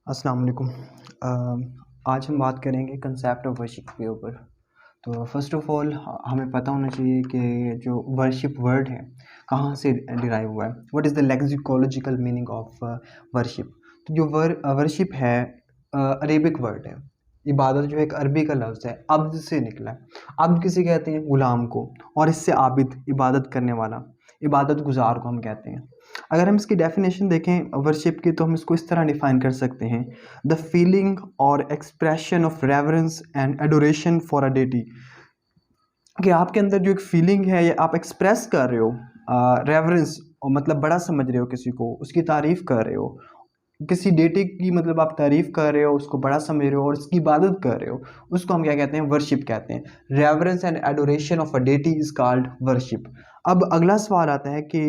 अस्सलाम वालेकुम। आज हम बात करेंगे कंसेप्ट ऑफ वर्शिप के ऊपर। तो फर्स्ट ऑफ ऑल हमें पता होना चाहिए कि जो वर्शिप वर्ड है कहाँ से डिराइव हुआ है। What is the lexicological meaning of worship. तो जो वर्शिप है अरेबिक वर्ड है। इबादत जो एक अरबी का लफ्ज़ है, अब्द से निकला है। अब्द किसे कहते हैं? गुलाम को। और इससे आबिद, इबादत करने वाला, इबादत गुजार को हम कहते हैं। अगर हम इसकी डेफिनेशन देखें वर्शिप की, तो हम इसको इस तरह डिफाइन कर सकते हैं: द फीलिंग और expression of reverence and adoration for a deity. कि आपके अंदर जो एक फीलिंग है, ये आप एक्सप्रेस कर रहे हो, रेवरेंस और मतलब बड़ा समझ रहे हो, किसी को उसकी तारीफ़ कर रहे हो, किसी डेटी की मतलब आप तारीफ़ कर रहे हो, उसको बड़ा समझ रहे हो और उसकी इबादत कर रहे हो, उसको हम क्या कहते हैं? वर्शिप कहते हैं। Reverence and adoration of a deity is called worship. अब अगला सवाल आता है कि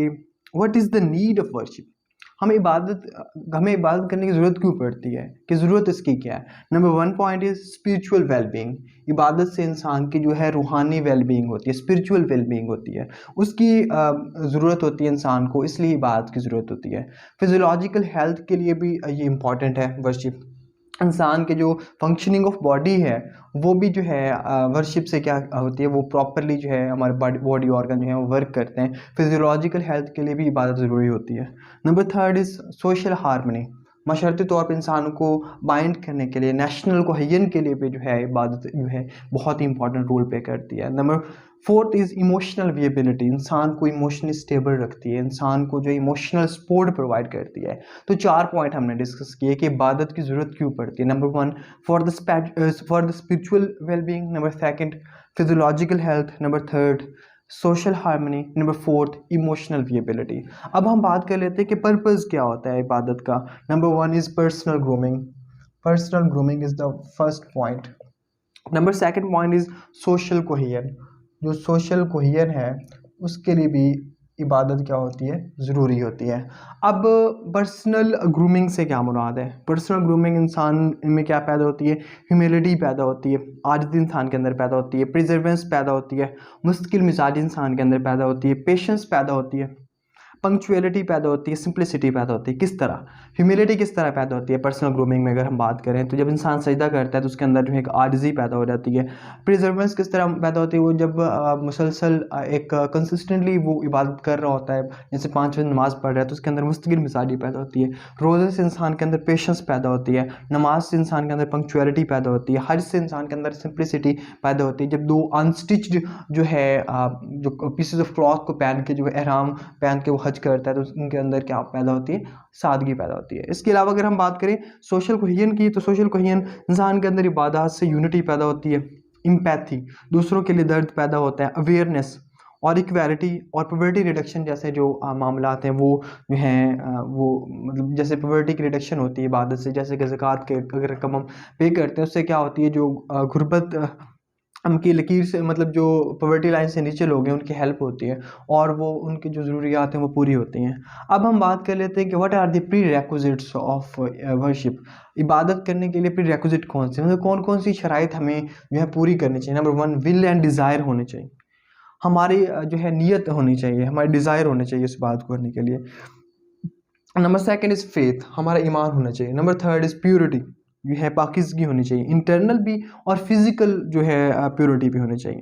what is the need of worship. हमें इबादत करने की ज़रूरत क्यों पड़ती है, कि ज़रूरत इसकी क्या है? Number one point is spiritual wellbeing. इबादत से इंसान की जो है रूहानी वेलबींग होती है, स्पिरिचुअल वेलबींग होती है, उसकी ज़रूरत होती है इंसान को, इसलिए इबादत की ज़रूरत होती है। फिजियोलॉजिकल हेल्थ के लिए भी ये इम्पॉर्टेंट है वर्शिप। इंसान के जो फंक्शनिंग ऑफ बॉडी है वो भी जो है वर्शिप से क्या होती है, वो प्रॉपरली जो है हमारे बॉडी ऑर्गन जो है वो वर्क करते हैं। फिजियोलॉजिकल हेल्थ के लिए भी इबादत ज़रूरी होती है। Number third is social harmony. मशर्ती तौर पर इंसान को बाइंड करने के लिए, नेशनल कोहेजन के लिए भी जो है इबादत जो है बहुत ही इंपॉर्टेंट रोल प्ले करती है। Number fourth is emotional viability. इंसान को इमोशनली स्टेबल रखती है, इंसान को जो इमोशनल सपोर्ट प्रोवाइड करती है। तो 4 पॉइंट हमने डिस्कस किए कि इबादत की ज़रूरत क्यों पड़ती है। Number 1 for the spiritual wellbeing, number 2 physiological health, number 3 social harmony, number 4 emotional viability. अब हम बात कर लेते हैं कि पर्पज़ क्या होता है इबादत का। Number 1 is personal grooming. Personal grooming is the first point. Number 2 point is social cohesion. जो सोशल कोहेजन है उसके लिए भी इबादत क्या होती है? ज़रूरी होती है। अब पर्सनल ग्रूमिंग से क्या मुराद है? पर्सनल ग्रूमिंग इंसान में क्या पैदा होती है? ह्यूमिलिटी पैदा होती है, आजिज़ इंसान के अंदर पैदा होती है, प्रिजर्वेंस पैदा होती है, मुश्किल मिजाज इंसान के अंदर पैदा होती है, पेशेंस पैदा होती है, पंक्चुअलिटी पैदा होती है, सिंप्लिसिटी पैदा होती है। किस तरह? ह्यूमिलिटी किस तरह पैदा होती है पर्सनल ग्रूमिंग में अगर हम बात करें तो जब इंसान सजदा करता है तो उसके अंदर जो है एक आजिज़ी पैदा हो जाती है। प्रिजर्वेंस किस तरह पैदा होती है? वो जब मुसलसल एक कंसिस्टेंटली वो इबादत कर रहा होता है, जैसे 5 वक़्त नमाज़ पढ़ रहा है, तो उसके अंदर मुस्तकिल मिजाजी पैदा होती है। रोज़े से इंसान के अंदर पेशेंस पैदा होती है, नमाज से इंसान के अंदर पंक्चुअलिटी पैदा होती है, हज से इंसान के अंदर सिंप्लिसिटी पैदा होती है। जब 2 अनस्टिच्ड जो है जो पीसेस ऑफ क्लॉथ को पहन के जो एहराम पहन के वो हज करता है, तो उनके अंदर क्या पैदा होती है? सादगी पैदा होती है। इसके अलावा अगर हम बात करें सोशल कोहेजन की, तो सोशल कोहेजन इंसान के अंदर इबादत से यूनिटी पैदा होती है, एम्पैथी, दूसरों के लिए दर्द पैदा होता है, अवेयरनेस और इक्वालिटी और पॉवर्टी रिडक्शन जैसे जो मामलात हैं वो जो हैं वो मतलब जैसे पॉवर्टी की रिडक्शन होती है इबादत से, जैसे कि ज़कात के अगर रकम हम पे करते हैं उससे क्या होती है, जो गुर्बत उनकी लकीर से मतलब जो पॉवर्टी लाइन से नीचे लोग हैं उनकी हेल्प होती है और वो उनकी जो ज़रूरियात हैं वो पूरी होती हैं। अब हम बात कर लेते हैं कि what are the prerequisites of worship. इबादत करने के लिए प्री रेक्विजिट कौन से, मतलब कौन कौन सी शराइत हमें जो है पूरी करनी चाहिए। नंबर 1 विल एंड डिज़ायर होने चाहिए, हमारी जो है नीयत होनी चाहिए, हमारी डिज़ायर होने चाहिए इस बात को करने के लिए। नंबर 2 इज़ फेथ, हमारा ईमान होना चाहिए। नंबर 3 इज़ प्योरिटी, ये है पाकीज़गी होनी चाहिए, इंटरनल भी और फिज़िकल जो है प्योरिटी भी होनी चाहिए।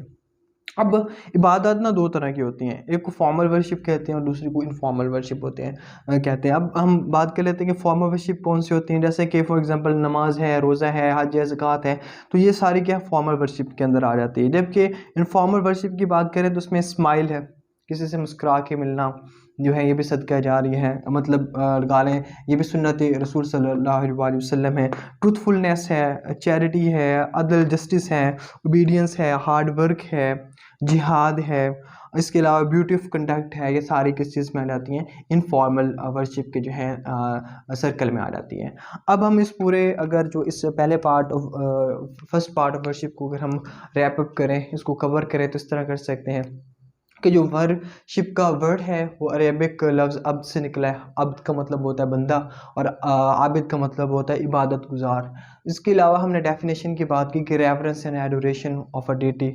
अब इबादत ना 2 तरह की होती हैं, एक को फॉर्मल वर्शिप कहते हैं और दूसरी को इनफॉर्मल वर्शिप होते हैं कहते हैं। अब हम बात कर लेते हैं कि फॉर्मल वर्शिप कौन सी होती हैं, जैसे कि फॉर एग्जांपल नमाज है, रोज़ा है, हज है, ज़कात है, तो ये सारी क्या फॉर्मल वर्शिप के अंदर आ जाती है। जबकि इनफॉर्मल वर्शिप की बात करें तो उसमें स्माइल है, किसी से मुस्कुरा के मिलना जो है ये भी सदका जारी है, मतलब गालें, ये भी सुन्नत रसूल सल्लल्लाहु अलैहि वसल्लम है। ट्रूथफुलनेस है, चैरिटी है, अदल जस्टिस है, ओबीडियंस है, हार्ड वर्क है, जिहाद है, इसके अलावा ब्यूटी ऑफ कंडक्ट है, ये सारी किस चीज़ में आ जाती हैं? इनफॉर्मल वर्शिप के जो है सर्कल में आ जाती हैं। अब हम इस पूरे अगर जो इस पहले part of first part of worship को अगर हम रैप अप करें, इसको कवर करें, तो इस तरह कर सकते हैं कि जो वर्शिप का वर्ड है वो अरेबिक लफ्ज़ अब्द से निकला है। अब्द का मतलब होता है बंदा और आबिद का मतलब होता है इबादत गुजार। इसके अलावा हमने डेफिनेशन की बात की कि reverence and adoration of a deity,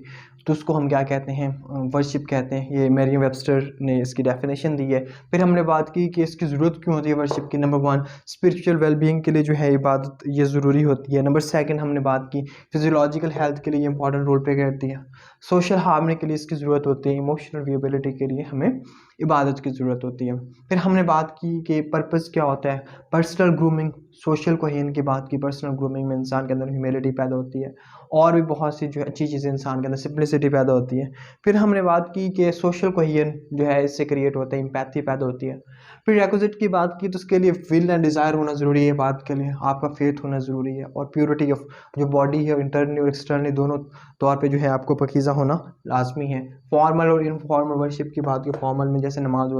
तो उसको हम क्या कहते हैं, वर्शिप कहते हैं। ये मैरियम वेबस्टर ने इसकी डेफिनेशन दी है। फिर हमने बात की कि इसकी ज़रूरत क्यों होती है वर्शिप की। नंबर 1, स्पिरिचुअल वेलबींग के लिए जो है इबादत ये ज़रूरी होती है। नंबर 2 हमने बात की फिजियोलॉजिकल हेल्थ के लिए ये इंपॉर्टेंट रोल प्ले करती है। सोशल हार्मनी के लिए इसकी ज़रूरत होती है। इमोशनल विएबिलिटी के लिए हमें इबादत की ज़रूरत होती है। फिर हमने बात की कि पर्पस क्या होता है, पर्सनल ग्रूमिंग, सोशल कोहेन की बात की। पर्सनल ग्रूमिंग में इंसान के अंदर ह्यूमिलिटी पैदा होती है और भी बहुत सी जो अच्छी चीज़ें इंसान के अंदर सिंप्लिसिटी पैदा होती है। फिर हमने बात की कि सोशल कोहेन जो है इससे क्रिएट होता है, एम्पैथी पैदा होती है। फिर रिक्विजिट की बात की तो उसके लिए विल एंड डिज़ायर होना ज़रूरी है बात के लिए, आपका फेथ होना ज़रूरी है, और प्योरिटी ऑफ जो बॉडी है इंटरनली और एक्सटर्नली दोनों तौर पे जो है आपको पाकीज़ा होना लाजमी है। फॉर्मल और इनफॉर्मल वर्शिप की बात की, फॉर्मल में जैसे नमाज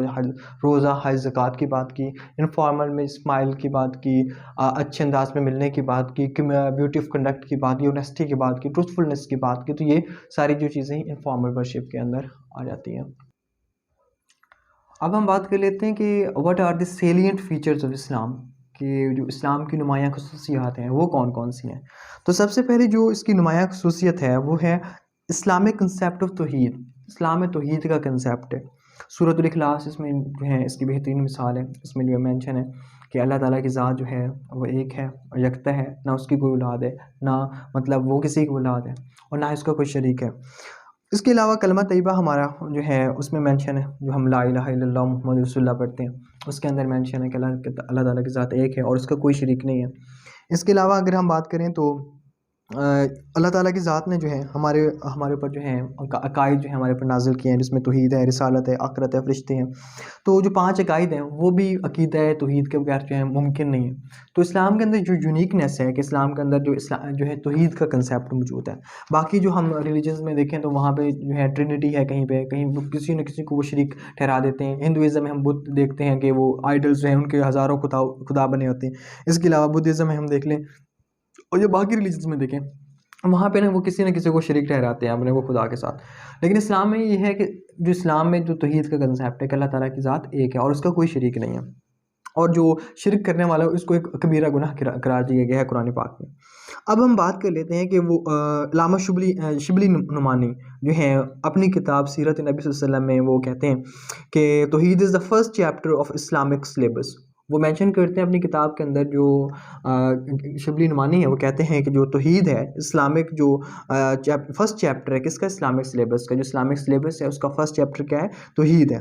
रोज़ा हज ज़कात की बात की, इनफॉर्मल में स्माइल की बात की, अच्छे अंदाज में मिलने की बात की, ब्यूटी ऑफ कंडक्ट की बात की, ऑनेस्टी की बात की, ट्रूथफुलनेस की बात की। तो ये सारी जो चीज़ें इनफॉर्मल वर्शिप के अंदर आ जाती हैं। अब हम बात कर लेते हैं कि what are the salient features of Islam, कि जो इस्लाम की नुमायाँ खसूसियात हैं वो कौन कौन सी हैं। तो सबसे पहले जो इसकी नुमायाँ खसूसियत है वो है इस्लामिक कंसेप्ट ऑफ तौहीद। इस्लाम में तौहीद का कंसेप्ट है। सूरतुल इखलास इसमें जो है इसकी बेहतरीन मिसाल है। इसमें जो मेंशन है कि अल्लाह ताला की ज़ात जो है वो एक है और यकता है, ना उसकी कोई औलाद है, ना मतलब वो किसी की औलाद है, और ना इसका कोई शरीक है। इसके अलावा कलमा तैयबा हमारा जो है उसमें मेंशन है, जो हम ला इलाहा इल्लल्लाह मुहम्मद रसूलुल्लाह पढ़ते हैं, उसके अंदर मेंशन है कि अल्लाह ताला की ज़ात एक है और उसका कोई शरीक नहीं है। इसके अलावा अगर हम बात करें तो अल्लाह ताला की ज़ात ने जो है हमारे हमारे ऊपर जो है अकायद जो है हमारे ऊपर नाजिल किए हैं, जिसमें तौहीद है, रिसालत है, आखिरत है, फरिश्ते हैं। तो जो 5 अकायद हैं वो भी अकीदा है तौहीद के बगैर जो है मुमकिन नहीं है। तो इस्लाम के अंदर जो यूनिकनेस है कि इस्लाम के अंदर जो है तौहीद का कंसेप्ट मौजूद है। बाकी जो हम रिलीजन्स में देखें तो वहाँ पे जो है ट्रिनिटी है, कहीं पे कहीं वो किसी न किसी को वो शरीक ठहरा देते हैं। हिंदुइज़्म में हम बुद्ध देखते हैं कि वो आइडल्स जो हैं उनके हज़ारों खुदा बने होते हैं। इसके अलावा बुद्धिज़्म में हम देख लें और जो बाकी रिलीजन्स में देखें वहाँ पे ना वो किसी न किसी को शरीक ठहराते हैं अपने वो खुदा के साथ। लेकिन इस्लाम में ये है कि जो इस्लाम में जो तौहीद का कंसेप्ट है कि अल्लाह ताला की ज़ात एक है और उसका कोई शरीक नहीं है, और जो शिरक करने वाला है उसको एक कबीरा गुनाह करार दिया गया है कुरान पाक में। अब हम बात कर लेते हैं कि वो अल्लामा शिबली नुमानी जो हैं अपनी किताब सीरत नबी सल्लल्लाहु अलैहि वसल्लम में वो कहते हैं कि तौहीद is the first chapter of Islamic syllabus. वो मेंशन करते हैं अपनी किताब के अंदर, जो शिबली नुमानी है वो कहते हैं कि जो तौहीद है इस्लामिक जो फर्स्ट चैप्टर है किसका, इस्लामिक सिलेबस का। जो इस्लामिक सिलेबस है उसका फर्स्ट चैप्टर क्या है, तौहीद है।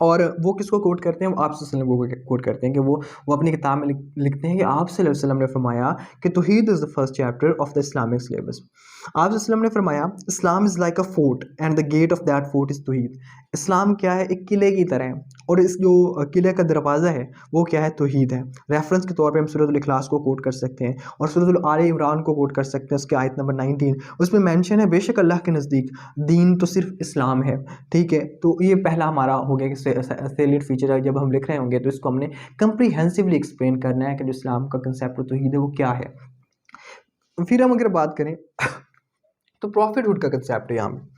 और वो किसको कोट करते हैं, वो आप सल्लल्लाहु अलैहि वसल्लम को कोट करते हैं कि वो अपनी किताब में लिखते हैं कि आप सल्लल्लाहु अलैहि वसल्लम ने फरमाया कि तौहीद is the first chapter of the Islamic syllabus. आप सल्लल्लाहु अलैहि वसल्लम ने फरमाया Islam is like a fort and the gate of that fort is तौहीद। इस्लाम क्या है, एक किले की तरह है और इस जो किले का दरवाज़ा है वो क्या है, तौहीद है। रेफरेंस के तौर पे हम सूरतुल इखलास को कोट कर सकते हैं और सूरतुल आले इमरान को कोट कर सकते हैं, उसके आयत नंबर 19 उसमें मेंशन है बेशक अल्लाह के नज़दीक दीन तो सिर्फ इस्लाम है। ठीक है, तो ये पहला हमारा हो गया कि सेलिएंट फीचर है। जब हम लिख रहे होंगे तो इसको हमने कंप्रीहेंसिवली एक्सप्लेन करना है कि जो इस्लाम का कंसेप्ट तौहीद है वो क्या है। फिर हम अगर बात करें तो प्रॉफिटहुड का कंसेप्ट है। यहाँ पे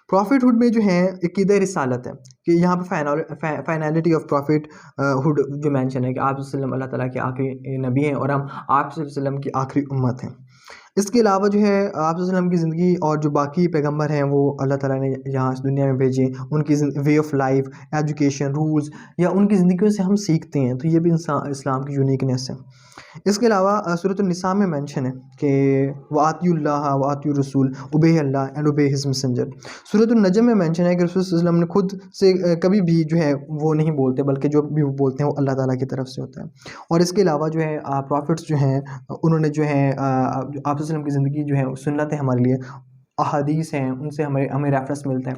प्रॉफिटहुड में जो है अक़ीदा रिसालत है कि यहाँ पे फाइनलिटी ऑफ प्रॉफिट हुड जो मेंशन है कि आप सल्लल्लाहु अल्लाह ताला के आखिरी नबी हैं और हम आप सल्लल्लाहु अलैहि वसल्लम की आखिरी उम्मत हैं। इसके अलावा जो है आप सल्लल्लाहु अलैहि वसल्लम की ज़िंदगी और जो बाकी पैगंबर हैं वो अल्लाह ताला ने यहाँ इस दुनिया में भेजे, उनकी way of life, education, rules या उनकी ज़िंदगियों से हम सीखते हैं। तो ये भी इस्लाम की यूनिकनेस है। इसके अलावा सूरतुन निसा में मेंशन है कि व आतियुल्लाह व आतियुर रसूल obey Allah and obey his messenger. सूरतुन नजम में मेंशन है कि रसूल सल्लल्लाहु अलैहि वसल्लम ने खुद से कभी भी जो है वो नहीं बोलते, बल्कि जो भी वो बोलते हैं वो अल्लाह ताला की तरफ से होता है। और इसके अलावा जो है प्रॉफिट्स जो हैं उन्होंने जो है आप वसल्लम की ज़िंदगी जो है सुन्नत है हमारे लिए, अहादीस हैं, उनसे हमें हमें रेफरेंस मिलता है।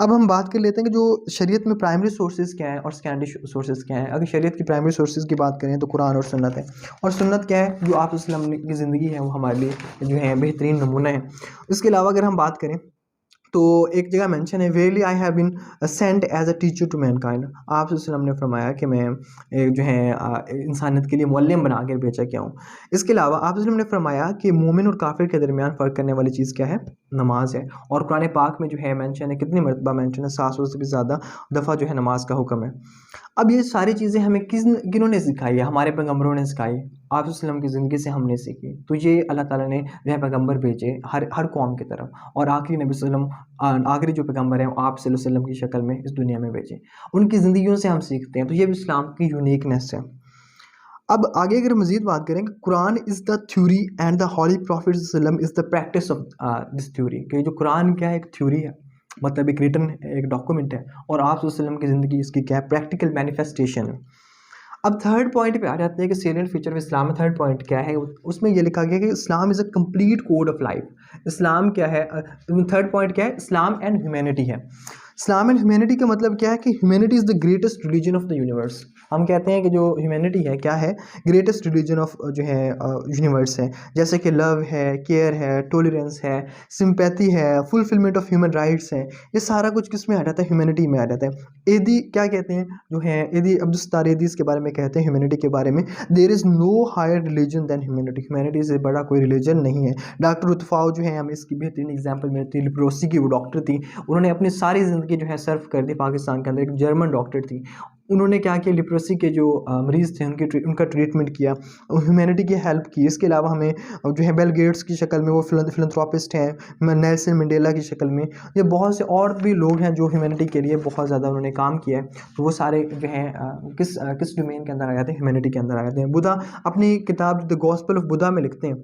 अब हम बात कर लेते हैं कि जो शरीयत में प्राइमरी सोर्सेज़ क्या हैं और सेकेंडरी सोर्सेज़ क्या हैं। अगर शरीयत की प्राइमरी सोर्सेज़ की बात करें तो कुरान और सुन्नत है। और सुन्नत क्या है, जो आप वसल्लम की ज़िंदगी है वो हमारे लिए जो है बेहतरीन नमूना है। इसके अलावा अगर हम बात करें तो एक जगह मेंशन है verily I have been sent as a teacher to mankind. आप वसल्लम ने फरमाया कि मैं जो है इंसानियत के लिए मुअल्लिम बना कर भेजा गया हूँ। इसके अलावा आप वसल्लम ने फरमाया कि मोमिन और काफिर के दरमियान फ़र्क करने वाली चीज़ क्या है, नमाज है। और कुरान पाक में जो है मेंशन है, कितनी मरतबा मेंशन है, 700 से भी ज़्यादा दफ़ा जो है नमाज का हुक्म है। अब ये सारी चीज़ें हमें किन्होंने सिखाई है? हमारे पैगंबरों ने सिखाई। आप वसल्लम की ज़िंदगी से हमने सीखी। तो ये अल्लाह ताला ने जो है पैगंबर भेजे हर हर कौम की तरफ, और आखिरी नबी वसल्लम आखिरी जो पैगंबर हैं वो आप सल्लल्लाहु अलैहि वसल्लम की शक्ल में इस दुनिया में भेजे। उनकी ज़िंदगियों से हम सीखते हैं, तो ये भी इस्लाम की यूनिकनेस है। अब आगे अगर मज़ीद बात करें, Quran is the theory and the holy prophet सल्लम is the practice of this theory, कि जो कुरान क्या है, एक थ्योरी है, मतलब एक रिटन एक डॉक्यूमेंट है, और आप वसल्लम की ज़िंदगी इसकी क्या है, प्रैक्टिकल मैनिफेस्टेशन है। अब थर्ड पॉइंट पे आ जाते हैं कि सेलिएंट फीचर ऑफ इस्लाम में थर्ड पॉइंट क्या है। उसमें ये लिखा गया कि Islam is a complete code of life. इस्लाम क्या है, थर्ड पॉइंट क्या है, इस्लाम एंड ह्यूमैनिटी है। इस्लाम एंड ह्यूमैनिटी का मतलब क्या है कि humanity is the greatest religion of the universe. हम कहते हैं कि जो ह्यूमैनिटी है क्या है, ग्रेटेस्ट रिलीजन ऑफ जो है यूनिवर्स है। जैसे कि लव है, केयर है, टॉलरेंस है, सिंपैथी है, फुलफिलमेंट ऑफ ह्यूमन राइट्स है, ये सारा कुछ किस में आ जाता है, ह्यूमैनिटी में आ जाता है। एदी क्या कहते हैं जो है, एदी अब्दुल एदीस के बारे में कहते हैं ह्यूमैनिटी के बारे में, there is no higher religion than humanity. Humanity से बड़ा कोई रिलीजन नहीं है। डॉक्टर उत्फाव जो है, हमें इसकी बेहतरीन एग्जाम्पल मिलती है। लिप्रोसी की वो डॉक्टर थी, उन्होंने अपनी सारी ज़िंदगी जो है सर्व कर दी पाकिस्तान के अंदर। एक जर्मन डॉक्टर थी, उन्होंने क्या किया, लिप्रोसी के जो मरीज़ थे उनका ट्रीटमेंट किया, ह्यूमैनिटी की हेल्प की। इसके अलावा हमें जो है बेल गेट्स की शक्ल में वो फिलंथ्रोपिस्ट हैं, नेल्सन मंडेला की शक्ल में, ये बहुत से और भी लोग हैं जो ह्यूमैनिटी के लिए बहुत ज़्यादा उन्होंने काम किया है। तो वो सारे जो हैं किस डोमेन के अंदर आ जाते हैं, ह्यूमैनिटी के अंदर आ जाते हैं। बुद्धा अपनी किताब द गॉस्पेल ऑफ बुद्धा में लिखते हैं,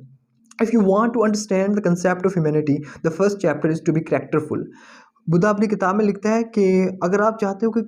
if you want to understand the concept of humanity the first chapter is to be characterful. Buddha अपनी किताब में लिखता है कि अगर आप चाहते हो कि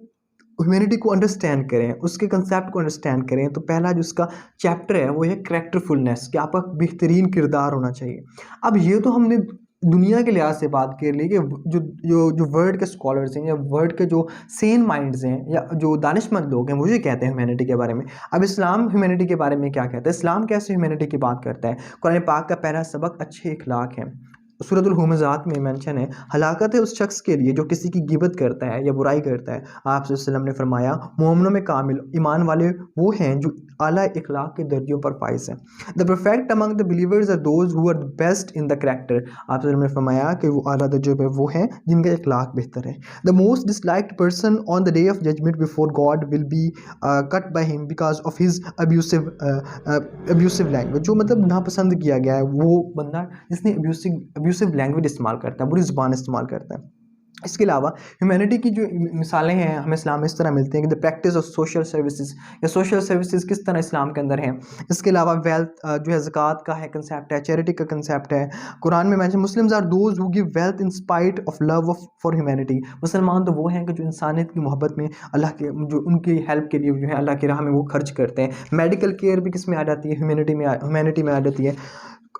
ह्यूमैनिटी को अंडरस्टैंड करें, उसके कंसेप्ट को अंडरस्टैंड करें, तो पहला जो उसका चैप्टर है वो है कैरेक्टरफुलनेस, कि आपका बेहतरीन किरदार होना चाहिए। अब ये तो हमने दुनिया के लिहाज से बात कर ली कि जो जो जो वर्ल्ड के स्कॉलर्स हैं, या वर्ल्ड के जो सेन माइंड्स हैं, या जो दानिशमंद लोग हैं, वो ये कहते हैं ह्यूमैनिटी के बारे में। अब इस्लाम ह्यूमैनिटी के बारे में क्या कहता है, इस्लाम कैसे ह्यूमैनिटी की बात करता है। कुरान पाक का पहला सबक अच्छे इखलाक है। सूरतुल हुमज़ात में मेंशन है, हलाकत है उस शख्स के लिए जो किसी की गिबत करता है या बुराई करता है। आप सल्लल्लाहु अलैहि वसल्लम ने फरमाया, मोमिनों में कामिल ईमान वाले वो हैं जो आला इखलाक के दर्जों पर फाइज हैं। The perfect among the believers are those who are best in the character. आप सल्लल्लाहु अलैहि वसल्लम ने फरमाया कि वो आला दर्जों पे वो हैं जिनका इखलाक बेहतर है। The most disliked person on the day of judgement before God will be cut by him because of his abusive language. जो मतलब नापसंद किया गया है वो बंदा जिसने अब्यूसिव लैंग्वेज इस्तेमाल करता है, बुरी ज़ुबान इस्तेमाल करता है। इसके अलावा ह्यूमैनिटी की जो मिसालें हैं हमें इस्लाम में इस तरह मिलती हैं कि the practice of social services, या सोशल सर्विसेज किस तरह इस्लाम के अंदर हैं। इसके अलावा वेल्थ जो है ज़कात का है कंसेप्ट है, चैरिटी का कंसेप्ट है। कुरान में mention Muslims are those who give wealth in spite of love of for humanity. मुसलमान तो वो हैं कि जो इंसानियत की मोहब्बत में अल्लाह के जो उनकी हेल्प के लिए जो है अल्लाह की राह में वो खर्च करते हैं। मेडिकल केयर भी किस में आ जाती है, ह्यूमैनिटी में आ जाती है।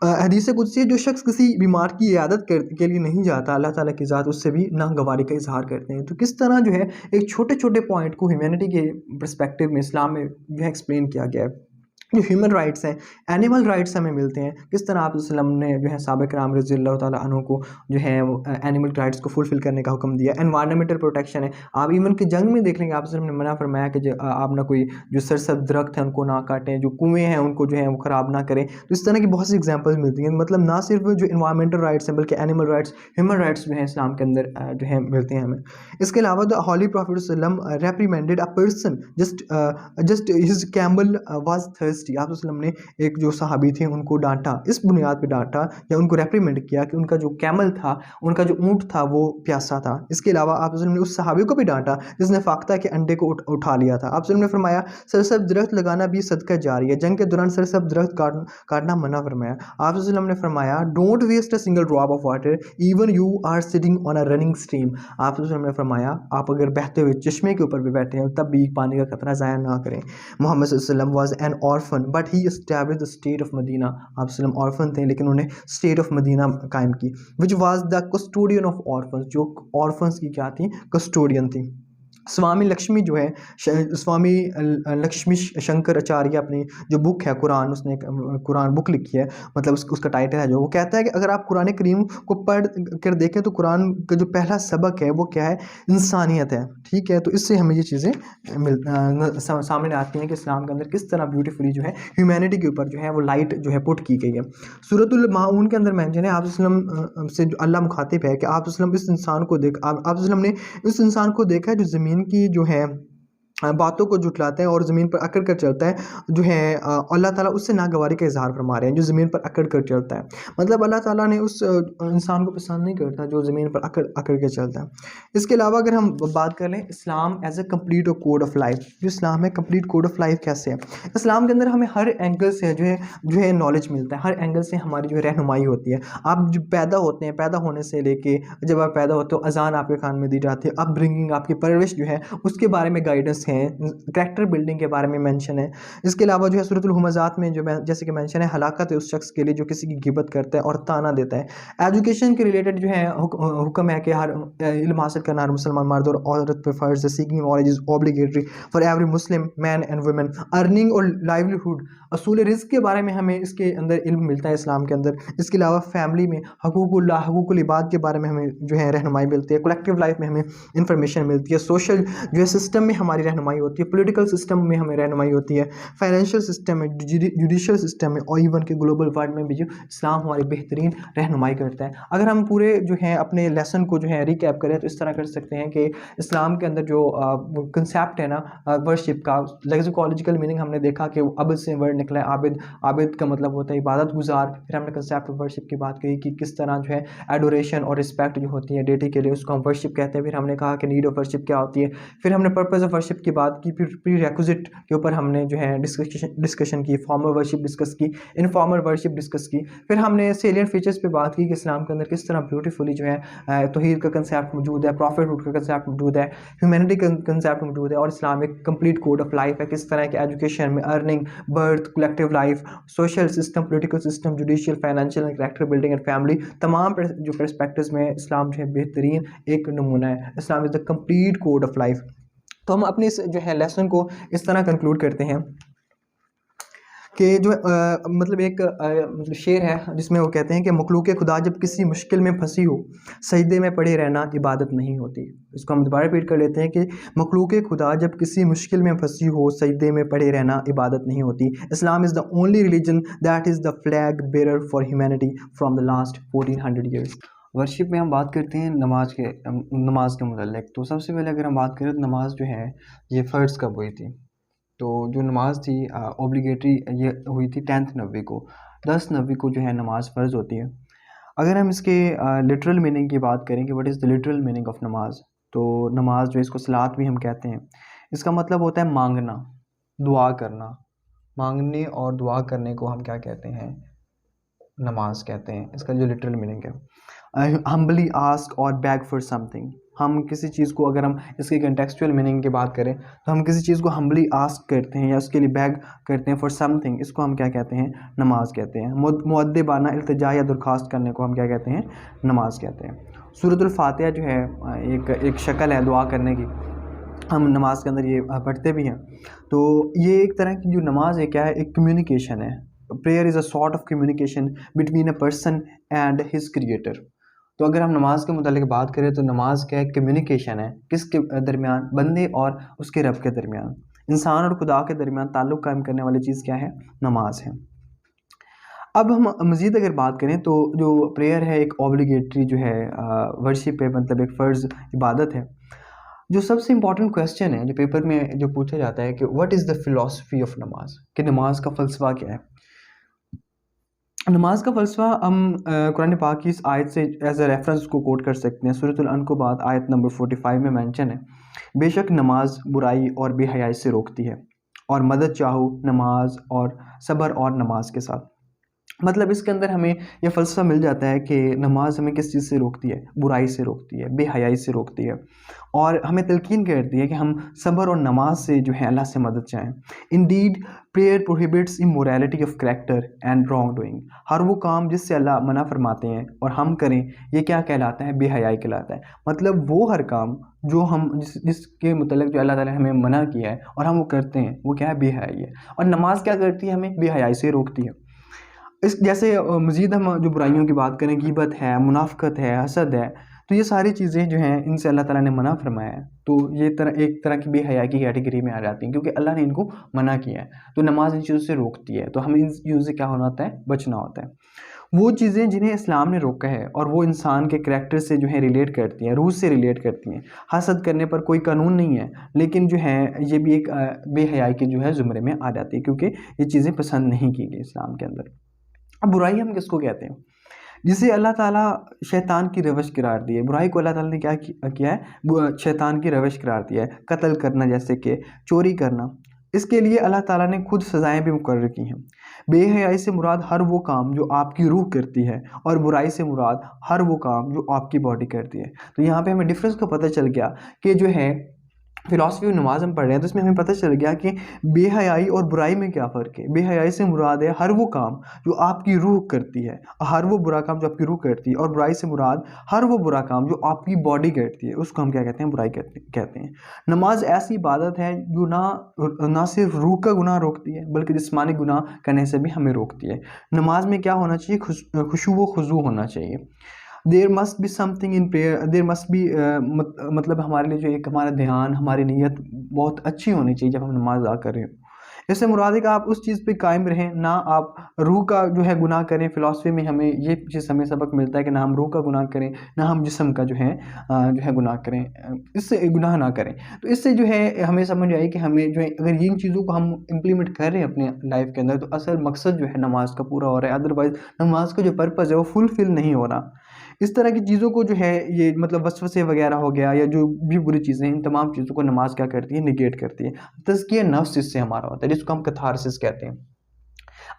हदीस कुदसी, जो शख्स किसी बीमार की इयादत के लिए नहीं जाता, अल्लाह ताला की ज़ात उससे भी नागवारी का इजहार करते हैं। तो किस तरह जो है एक छोटे छोटे पॉइंट को ह्यूमैनिटी के पर्सपेक्टिव में इस्लाम में जो है एक्सप्लेन किया गया है। जो ह्यूमन राइट्स हैं, एनिमल राइट्स हमें मिलते हैं, किस तरह आप वसल्लम ने जो है साबिक़ राम रज़ी अल्लाह ताला अन्हु को जो है एनिमल राइट्स को फुलफ़िल करने का हुक्म दिया। एनवायरनमेंटल प्रोटेक्शन है, आप इवन कि जंग में देख लेंगे आप वसल्लम ने मना फरमाया कि आप ना कोई जो सरसब्ज़ दरख्त हैं उनको ना काटें, जो कुएँ हैं उनको जो है वो ख़राब ना करें। तो इस तरह की बहुत सी एग्जाम्पल्स मिलती हैं। मतलब ना सिर्फ जो इन्वायरमेंटल राइट्स हैं बल्कि एनिमल राइट्स, ह्यूमन राइट्स जो हैं इस्लाम के अंदर जो है मिलते हैं हमें। इसके अलावा द हॉली प्रॉफिट वसल्लम reprimanded a person just his camel was thirsty. आप वसल्लम ने एक जो सहाबी थे उनको डांटा, इस बुनियाद पे डांटा या उनको रेप्रीमेंड किया कि उनका जो कैमल था, उनका जो ऊँट था वो प्यासा था। इसके अलावा आप वसल्लम ने उस सहाबी को भी डांटा जिसने फाख्ता के अंडे को उठा लिया था। आप वसल्लम ने फरमाया सरसब्ज़ दरख्त लगाना भी सदका जारी है, जंग के दौरान सरसब्ज़ दरख्त काटना मना फरमाया। आप वसल्लम ने फरमाया don't waste a single drop of water even you are sitting on a running stream. आप वसल्लम ने फरमाया आप अगर बहते हुए चश्मे के ऊपर भी बैठे हैं तब भी पानी का कतरा ज़ाया ना करें। मोहम्मद सल्लल्लाहु अलैहि वसल्लम was an orphan but he established the state of Medina. आप वसल्लम ऑर्फन थे लेकिन उन्होंने स्टेट ऑफ मदीना कायम की, which was the custodian of orphans, जो ऑर्फन्स की क्या थी, कस्टोडियन थी। स्वामी लक्ष्मी जो है स्वामी लक्ष्मी शंकर आचार्य अपनी जो बुक है कुरान, उसने एक कुरान बुक लिखी है, मतलब उसका टाइटल है जो, वो कहता है कि अगर आप कुरान करीम को पढ़ कर देखें तो कुरान का जो पहला सबक है वो क्या है, इंसानियत है। ठीक है, तो इससे हमें ये चीज़ें सामने आती हैं कि इस्लाम के अंदर किस तरह ब्यूटीफुली जो है ह्यूमैनिटी के ऊपर जो है वो लाइट जो है पुट की गई है। सूरतुल माऊन के अंदर मेंशन है, आप वसल्लम से अल्लाह मुखातिब है कि आप वसल्लम इस इंसान को देख, आप वसल्लम ने इस इंसान को देखा है जो ज़मीन की जो है बातों को झुठलाता है और ज़मीन पर अकड़ कर चलता है, जो है अल्लाह ताला उससे नागवारी का इज़हार फरमा रहे हैं, जो ज़मीन पर अकड़ कर चलता है। मतलब अल्लाह ताला ने उस इंसान को पसंद नहीं करता जो ज़मीन पर अकड़ अकड़ के चलता है। इसके अलावा अगर हम बात कर लें Islam as a complete code of life, जो इस्लाम है कंप्लीट कोड ऑफ लाइफ कैसे है? इस्लाम के अंदर हमें हर एंगल से जो है नॉलेज मिलता है, हर एंगल से हमारी जो है रहनुमाई होती है। आप जो पैदा होते हैं, पैदा होने से लेके जब आप पैदा होते हो अज़ान आपके कान में दी जाती है, अपब्रिंगिंग आपकी परवरिश जो है उसके बारे में गाइडेंस है, करैक्टर बिल्डिंग के बारे में मेंशन है। इसके अलावा जो है सूरतुल हुमज़ात में जो जैसे कि मेंशन है, हलाकत है उस शख्स के लिए जो किसी की गिबत करता है और ताना देता है। एजुकेशन के रिलेटेड जो है हुक्म है कि हर इल्म हासिल करना हर मुसलमान मर्द और औरत पर फ़र्ज़ है। Seeking knowledge is obligatory for every Muslim man and women. Earning और लाइवलीहुड, असूल रिज़्क़ के बारे में हमें इसके अंदर इल्म मिलता है इस्लाम के अंदर। इसके अलावा फैमिली में हकूक़ुल्लाह, हकूक़ुल इबाद के बारे में हमें जो है रहनुमाई मिलती है। कलेक्टिव लाइफ में हमें इंफॉर्मेशन मिलती है। सोशल जो है सिस्टम में हमारी रहनुमाई होती है। पॉलिटिकल सिस्टम में हमें रहनुमाई होती है। फाइनेंशियल सिस्टम में, जुडिशल सिस्टम में और इवन के ग्लोबल वर्ल्ड में भी जो इस्लाम हमारी बेहतरीन रहनुमाई करता है। अगर हम पूरे जो है अपने लेसन को जो है रिकैप करें तो इस तरह कर सकते हैं कि इस्लाम के अंदर जो कंसेप्ट है ना वर्शिप का, लेक्सिकोलॉजिकल मीनिंग हमने देखा कि अब्द से वर्ड निकला है, आबिद। आबिद का मतलब होता है इबादत गुजार। फिर हमने कंसेप्ट ऑफ वर्शिप की बात कही कि किस तरह जो है एडोरेशन और रिस्पेक्ट जो होती है डेटी के लिए उसको हम वर्शिप कहते हैं। फिर हमने कहा कि नीड ऑफ वर्शिप क्या होती है। फिर हमने पर्पस ऑफ वर्शिप की बात की। फिर प्री रेक्विजिट के ऊपर हमने जो है डिस्कशन की। फॉर्मल वर्शिप डिस्कस की, इनफॉर्मल वर्शिप डिस्कस की। फिर हमने सेलिएंट फीचर्स पे बात की कि इस्लाम के अंदर किस तरह ब्यूटीफुली जो है तौहीद का कंसेप्ट मौजूद है, प्रॉफिटहुड का कंसेप्ट मौजूद है, ह्यूमैनिटी का कंसेप्ट मौजूद है और इस्लाम एक कंप्लीट कोड ऑफ लाइफ है। किस तरह के एजुकेशन में earning, birth, collective life, social system, political system, judicial, financial and character building and family, तमाम जो पर्सपेक्टिव्स में इस्लाम जो है बेहतरीन एक नमूना है। Islam is the complete code of life. तो हम अपने इस जो है लेसन को इस तरह कंक्लूड करते हैं कि जो मतलब एक मतलब शेर है जिसमें वो कहते हैं कि मखलूक खुदा जब किसी मुश्किल में फंसी हो, सजदे में पड़े रहना इबादत नहीं होती। इसको हम दोबारा रिपीट कर लेते हैं कि मखलूक खुदा जब किसी मुश्किल में फंसी हो, सजदे में पड़े रहना इबादत नहीं होती। Islam is the only religion that is the flag bearer for humanity from the last 1400 years. Worship में हम बात करते हैं नमाज के मुताल्लिक। तो सबसे पहले अगर हम बात करें तो नमाज जो है ये फ़र्ज़ कब हुई थी? तो जो नमाज थी ऑब्लिगेटरी ये हुई थी 10th नबी को। 10 नबी को जो है नमाज फ़र्ज़ होती है। अगर हम इसके लिटरल मीनिंग की बात करें कि what is the literal meaning of नमाज, तो नमाज जो इसको सलात भी हम कहते हैं, इसका मतलब होता है मांगना, दुआ करना। मांगने और दुआ करने को हम क्या कहते हैं? नमाज कहते हैं। इसका जो लिटरल मीनिंग है हम्बली आस्क और बैग फॉर समथिंग। हम किसी चीज़ को, अगर हम इसकी कंटेक्चुअल मीनिंग की बात करें तो हम किसी चीज़ को हम्बली आस्क करते हैं या उसके लिए बैग करते हैं फॉर समथिंग, इसको हम क्या कहते हैं? नमाज कहते हैं। मुअद्दिबाना इल्तिजा या दरख्वास्त करने को हम क्या कहते हैं? नमाज कहते हैं। सूरतुल फातिहा जो है एक शक्ल है दुआ करने की, हम नमाज के अंदर ये पढ़ते भी हैं। तो ये एक तरह की जो नमाज है क्या है? एक कम्युनिकेशन है। Prayer is a sort of communication between a person and his creator. तो अगर हम नमाज के मुतालिक बात करें तो नमाज क्या है? कम्युनिकेशन है। किसके दरमियान? बंदे और उसके रब के दरमियान, इंसान और खुदा के दरमियान ताल्लुक़ कायम करने वाली चीज़ क्या है? नमाज है। अब हम मज़ीद अगर बात करें तो जो प्रेयर है एक ऑब्लिगेटरी जो है वर्शिप है, मतलब एक फ़र्ज़ इबादत है। जो सबसे इम्पोर्टेंट क्वेश्चन है जो पेपर में जो पूछा जाता है कि what is the philosophy of नमाज, कि नमाज का फ़लसफ़ा क्या है? नमाज का फ़लसफ़ा हम कुरान पाक की इस आयत से एज़ अ रेफरेंस को कोट कर सकते हैं। सूरतुल अनकबूत आयत नंबर 45 में मेंशन है, बेशक नमाज बुराई और बेहयाई से रोकती है और मदद चाहो नमाज और सब्र और नमाज के साथ। मतलब इसके अंदर हमें यह फ़लसफ़ा मिल जाता है कि नमाज हमें किस चीज़ से रोकती है? बुराई से रोकती है, बेहयाई से रोकती है और हमें तलकीन करती है कि हम सब्र और नमाज से जो है अल्लाह से मदद चाहें। Indeed prayer prohibits immorality of character and wrong doing. हर वो काम जिससे अल्लाह मना फरमाते हैं और हम करें, ये क्या कहलाता है? बेहयाई कहलाता है। मतलब वो हर काम जो हम जिसके मुतल्लिक़ जो अल्लाह ताला ने हमें मना किया है और हम वो करते हैं, वो क्या है? बेहयाई है। और नमाज क्या करती है? हमें बेहयाई से रोकती है। इस जैसे मज़ीद हम जो बुराइयों की बात करें, ग़ीबत है, मुनाफ़क़त है, हसद है, तो ये सारी चीज़ें जो हैं इनसे अल्लाह ताला ने मना फ़रमाया है। तो ये एक तरह की बेहयाई की कैटेगरी में आ जाती हैं, क्योंकि अल्लाह ने इनको मना किया है। तो नमाज इन चीज़ों से रोकती है, तो हमें इन चीज़ों से क्या होना होता है, बचना होता है। वो चीज़ें जिन्हें इस्लाम ने रोका है और वो इंसान के करैक्टर से जो है रिलेट करती हैं, रूह से रिलेट करती हैं। हसद करने पर कोई कानून नहीं है, लेकिन जो है ये भी एक बेहयाई के जो है ज़ुमरे में आ जाती है, क्योंकि ये चीज़ें पसंद नहीं की गई इस्लाम के अंदर। अब बुराई हम किसको कहते हैं? जिसे अल्लाह ताला शैतान की रवश करार दी है। बुराई को अल्लाह ताला ने क्या किया है, शैतान की रवश करार दिया है। कत्ल करना, जैसे कि चोरी करना, इसके लिए अल्लाह ताला ने खुद सज़ाएँ भी मुकर्रर की हैं। बेहयाई से मुराद हर वो काम जो आपकी रूह करती है, और बुराई से मुराद हर वो काम जो आपकी बॉडी करती है। तो यहाँ पे हमें डिफ़रेंस को पता चल गया कि जो है फ़िलॉसफ़ी ऑफ नमाज़ हम पढ़ रहे हैं, तो इसमें हमें पता चल गया कि बेहयाई और बुराई में क्या फ़र्क है। बेहयाई से मुराद है हर वो काम जो आपकी रूह करती है, हर वो बुरा काम जो आपकी रूह करती है, और बुराई से मुराद हर वो बुरा काम जो आपकी बॉडी करती है, उसको हम क्या कहते हैं, बुराई कहते हैं। नमाज ऐसी इबादत है जो ना सिर्फ रूह का गुनाह रोकती है, बल्कि जिस्मानी गुनाह करने से भी हमें रोकती है। नमाज में क्या होना चाहिए, खुशू व खुजू होना चाहिए। There must be something in prayer, there must be मतलब हमारे लिए जो एक हमारा ध्यान, हमारी नीयत बहुत अच्छी होनी चाहिए जब हम नमाज अदा कर रहे हो। इससे मुराद है कि आप उस चीज़ पे कायम रहें, ना आप रूह का जो है गुनाह करें। फ़िलॉसफ़ी में हमें ये चीज़ हमें सबक मिलता है कि ना हम रूह का गुनाह करें, ना हम जिस्म का जो है गुनाह करें, इससे गुनाह ना करें। तो इससे जो है हमें समझ आई कि हमें जो है अगर इन चीज़ों को हम इम्प्लीमेंट कर रहे हैं अपने लाइफ़ के अंदर, तो असल मकसद जो है नमाज का पूरा हो रहा है। अदरवाइज़ नमाज का जो पर्पज़ है वो फुलफ़िल नहीं हो रहा। इस तरह की चीज़ों को जो है, ये मतलब वसवसे वगैरह हो गया या जो भी बुरी चीज़ें हैं, इन तमाम चीज़ों को नमाज क्या करती है, निगेट करती है। तज़किया नफ्स इससे हमारा होता है, जिसको हम कैथारसिस कहते हैं।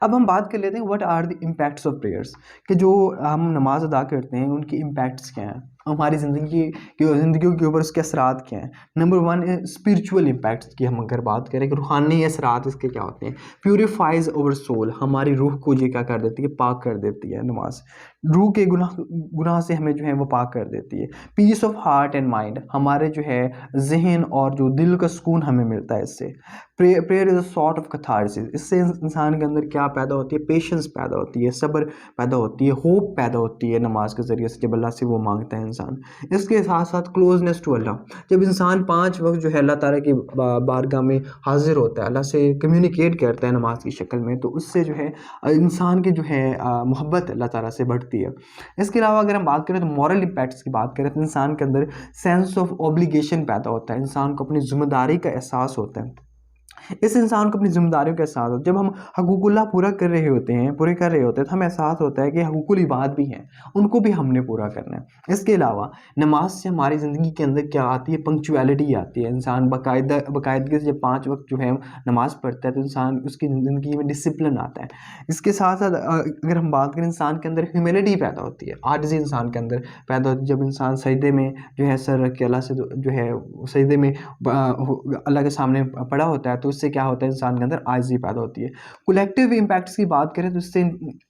अब हम बात कर लेते हैं what are the impacts of prayers, कि जो हम नमाज अदा करते हैं उनके इम्पैक्ट्स क्या हैं, हमारी ज़िंदगियों के ऊपर उसके असरात क्या हैं। नंबर 1 है स्पिरिचुअल इम्पैक्ट्स की हम अगर बात करें कि रूहानी असरात इसके क्या होते हैं। प्यूरिफाइज अवर सोल, हमारी रूह को ये क्या कर देती है, पाक कर देती है नमाज। रूह के गुनाह से हमें जो है वो पाक कर देती है। Peace of heart and mind, हमारे जो है जहन और जो दिल का सुकून हमें मिलता है इससे। Prayer is a sort of catharsis, इससे इंसान के अंदर क्या पैदा होती है, पेशेंस पैदा होती है, सब्र पैदा होती है, होप पैदा होती है नमाज के ज़रिए से, जब अल्लाह से वो मांगता है इंसान। इसके साथ साथ क्लोजनेस टू अल्लाह, जब इंसान 5 वक्त जो है अल्लाह ताला की बारगाह में हाजिर होता है, अल्लाह से कम्युनिकेट करता है नमाज की शक्ल में, तो उससे जो है इंसान की जो है मोहब्बत अल्लाह ताला से बढ़ती है। इसके अलावा अगर हम बात करें तो मॉरल इम्पैक्ट्स की बात करें, तो इंसान के अंदर सेंस ऑफ ऑब्लिगेशन पैदा होता है, इंसान को अपनी ज़िम्मेदारी का एहसास होता है। इस इंसान को अपनी ज़िम्मेदारियों का एहसास होता है। जब हम हकूकुल्लाह पूरे कर रहे होते हैं, तो हमें एहसास होता है कि हकूकुल इबाद भी हैं, उनको भी हमने पूरा करना है। इसके अलावा नमाज से हमारी ज़िंदगी के अंदर क्या आती है, पंक्चुअलिटी आती है। इंसान बाकायदगी से जब 5 वक्त जो है नमाज़ पढ़ता है, तो इंसान उसकी ज़िंदगी में डिसिप्लिन आता है। इसके साथ साथ अगर हम बात करें, इंसान के अंदर ह्यूमिलिटी पैदा होती है, आजिज़ी इंसान के अंदर पैदा होती है। जब इंसान सजदे में जो है सर रख के अल्लाह से जो है सजदे में अल्लाह के सामने पड़ा होता है, तो उससे क्या होता है, इंसान के अंदर आजिज़ी पैदा होती है। कलेक्टिव इम्पैक्ट्स की बात करें तो इससे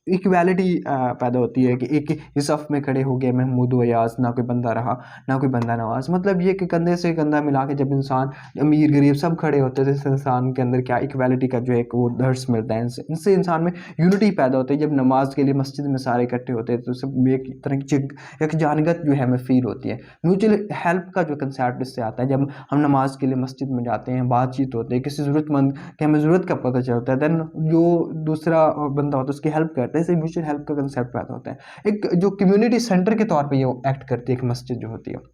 इक्वालिटी पैदा होती है कि एक ही सफ़ में खड़े हो गए महमूद व अयाज़, ना कोई बंदा रहा ना कोई बंदा नवाज़। मतलब ये कि कंधे से कंधा मिला के जब इंसान अमीर गरीब सब खड़े होते हैं, तो इस इंसान के अंदर क्या इक्वालिटी का जो एक वो दर्स मिलता है। इनसे इंसान में यूनिटी पैदा होती है। जब नमाज के लिए मस्जिद में सारे इकट्ठे होते हैं, तो सब एक तरह की यकजानगत जो है हमें फील होती है। म्यूचुअल हेल्प का जो कंसेप्ट इससे आता है, जब हम नमाज के लिए मस्जिद में जाते हैं, बातचीत होती है, किसी ज़रूरतमंद की हमें ज़रूरत का पता चलता है, देन जो दूसरा बंदा होता है उसकी हेल्प करता है। इससे म्यूचुअल हेल्प का कंसेप्ट पैदा होता है। एक जो कम्युनिटी सेंटर के तौर पे ये एक्ट करती है एक मस्जिद जो होती है।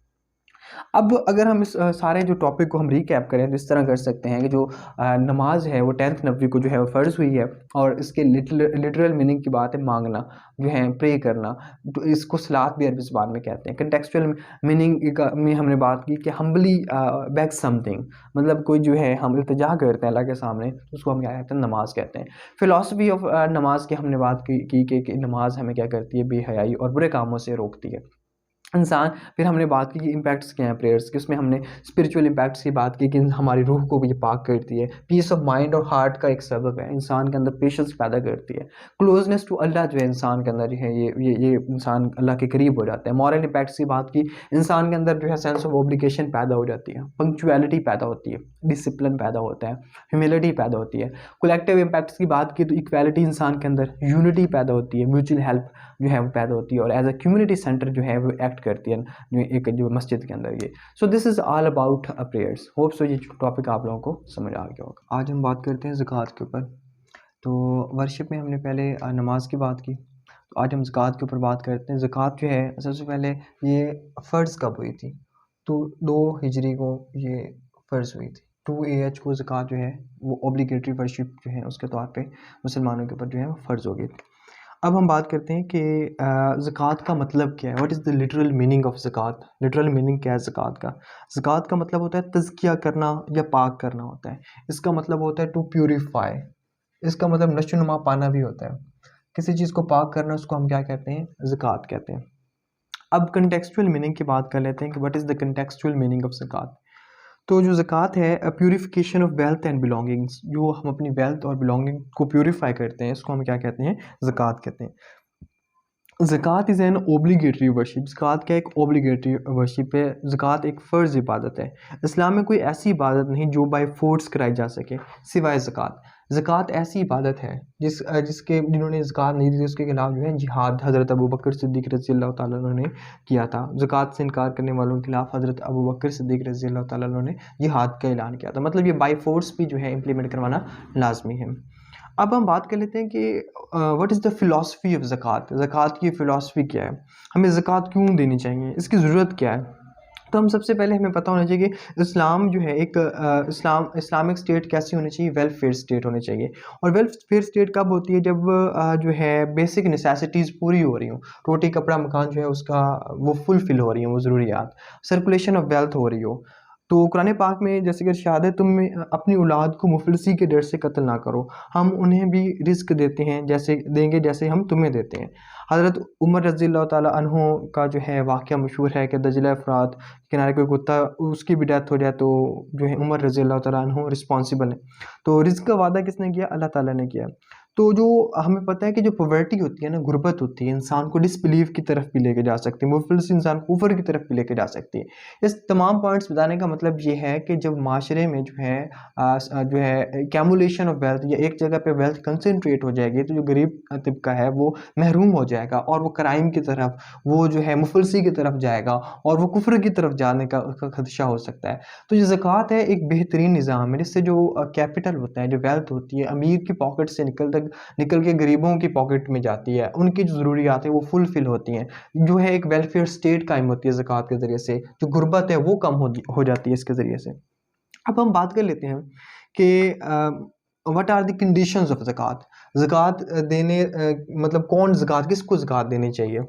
अब अगर हम इस सारे जो टॉपिक को हम रिकैप करें, तो इस तरह कर सकते हैं कि जो नमाज है वो 10th नबी को जो है वो फ़र्ज़ हुई है, और इसके लिटरल मीनिंग की बात है मांगना, जो है प्रे करना। तो इसको सलात भी अरबी ज़ुबान में कहते हैं। कंटेक्चुअल मीनिंग में हमने बात की कि हम्बली बेग समथिंग, मतलब कोई जो है हम इल्तिजा करते हैं अल्लाह के सामने, तो उसको हम क्या कहते हैं, नमाज कहते हैं। फ़िलॉसफी ऑफ नमाज की हमने बात की कि नमाज हमें क्या करती है, बेहयाई और बुरे कामों से रोकती है इंसान। फिर हमने बात की कि इम्पैक्ट्स क्या हैं प्रेयर्स के, उसमें हमने स्पिरिचुअल इम्पैक्ट्स की बात की कि हमारी रूह को भी ये पाक करती है। पीस ऑफ माइंड और हार्ट का एक सबब है, इंसान के अंदर पेशेंस पैदा करती है। क्लोजनेस टू अल्लाह जो है इंसान के अंदर जो है ये इंसान अल्लाह के करीब हो जाता है। मॉरल इम्पैक्ट्स की बात की, इंसान के अंदर जो है सेंस ऑफ ऑब्लिगेशन पैदा हो जाती है, पंक्चुअलिटी पैदा होती है, डिसिप्लिन पैदा होता है, ह्यूमिलिटी पैदा होती है। कलेक्टिव इम्पैक्ट्स की बात की तो इक्वालिटी इंसान के अंदर, यूनिटी पैदा होती है, म्यूचुअल हेल्प जो है वो पैदा होती है, और एज अ कम्युनिटी सेंटर जो है वो एक्ट कंडक्ट करती है जो एक जो मस्जिद के अंदर ये। सो this is all about prayers. Hope so ये टॉपिक आप लोगों को समझ आ गया होगा। आज हम बात करते हैं ज़कात के ऊपर। तो वर्शिप में हमने पहले नमाज की बात की, तो आज हम ज़कात के ऊपर बात करते हैं। ज़कात जो है सबसे पहले ये फ़र्ज़ कब हुई थी? तो 2 हिजरी को ये फ़र्ज़ हुई थी। 2 AH को ज़कात जो है वो ऑब्लिगेटरी वर्शिप जो है उसके तौर पे मुसलमानों के ऊपर जो है वो फ़र्ज़ हो गई थी। अब हम बात करते हैं कि ज़कात का मतलब क्या है? What is the literal meaning of zakat? Literal meaning क्या है ज़कात का? ज़कात का मतलब होता है तज़किया करना या पाक करना होता है। इसका मतलब होता है टू प्यूरिफ़ाई। इसका मतलब नशो-नुमा पाना भी होता है। किसी चीज़ को पाक करना उसको हम क्या कहते हैं? ज़कात कहते हैं। अब कॉन्टेक्सचुअल मीनिंग की बात कर लेते हैं कि what is the contextual meaning of zakat. तो जो ज़कात है purification of wealth and belongings, जो हम अपनी वेल्थ और बिलोंगिंग को प्यूरिफाई करते हैं इसको हम क्या कहते हैं? ज़कात कहते हैं। ज़कात इज़ एन ओब्लिगेटरी वर्शिप। ज़कात क्या एक ओब्लिगेटरी वर्शिप है। ज़कात एक फ़र्ज़ इबादत है। इस्लाम में कोई ऐसी इबादत नहीं जो बाय फ़ोर्स कराई जा सके सिवाय ज़कात। ज़कात ऐसी इबादत है जिन्होंने ज़कात नहीं दी उसके खिलाफ जो है जिहाद हज़रत अबू बकर सिद्दीक़ रज़ियल्लाहु तआला अन्हु ने किया था। ज़कात से इनकार करने वालों के खिलाफ हज़रत अबू बकर सिद्दीक़ रज़ियल्लाहु तआला अन्हु ने जिहाद का ऐलान किया था। मतलब ये बाय फ़ोर्स भी जो है इम्प्लीमेंट करवाना लाज़मी है। अब हम बात कर लेते हैं कि what is the philosophy of zakat? ज़कात की फ़िलॉसफ़ी क्या है? हमें ज़कात क्यों देनी चाहिए? इसकी ज़रूरत क्या है? तो हम सबसे पहले हमें पता होना चाहिए कि इस्लाम जो है एक इस्लामिक स्टेट कैसी होनी चाहिए? वेलफेयर स्टेट होनी चाहिए। और वेलफेयर स्टेट कब होती है? जब जो है बेसिक नेसेसिटीज़ पूरी हो रही हों। रोटी, कपड़ा, मकान जो है उसका वो फुलफ़िल हो रही हैं वो ज़रूरियात। सर्कुलेशन ऑफ़ वेल्थ हो रही हो। तो कुरान पाक में जैसे कि इरशाद है तुम अपनी औलाद को मुफ़लिसी के डर से कत्ल ना करो। हम उन्हें भी रिज़्क देते हैं जैसे हम तुम्हें देते हैं। हज़रत उमर रज़ियल्लाहु तआला अन्हु का जो है वाक़या मशहूर है कि दजला फ़ुरात किनारे कोई कुत्ता उसकी भी डेथ हो जाए तो जो है उमर रज़ियल्लाहु तआला अन्हु रिस्पॉन्सिबल है। तो रिज़्क का वादा किसने किया? अल्लाह ताला ने किया। तो जो हमें पता है कि जो पॉवर्टी होती है ना, गुर्बत होती है, इंसान को डिसबिलीव की तरफ भी लेके जा सकती है, मुफ़लिस इंसान को कुफ़र की तरफ भी लेके जा सकती है। इस तमाम पॉइंट्स बताने का मतलब ये है कि जब माशरे में जो है जो है एक्युमुलेशन ऑफ वेल्थ या एक जगह पे वेल्थ कंसंट्रेट हो जाएगी तो जो गरीब तबका है वो महरूम हो जाएगा और वो क्राइम की तरफ, वो जो है मुफलसी की तरफ जाएगा और वो कुफ्र की तरफ जाने का उसका खदशा हो सकता है। तो ये ज़कात है एक बेहतरीन निज़ाम है जिससे जो कैपिटल होता है, जो वेल्थ होती है, अमीर की पॉकेट से निकल के गरीबों की पॉकेट में जाती है, उनकी जो ज़रूरियात है वो फुलफ़िल होती हैं। जो है एक वेलफेयर स्टेट कायम होती है ज़कात के ज़रिए से, जो गुर्बत है वो कम हो जाती है इसके ज़रिए से। अब हम बात कर लेते हैं कि what are the conditions of zakat? ज़कात मतलब कौन ज़कात किसको ज़कात देनी चाहिए?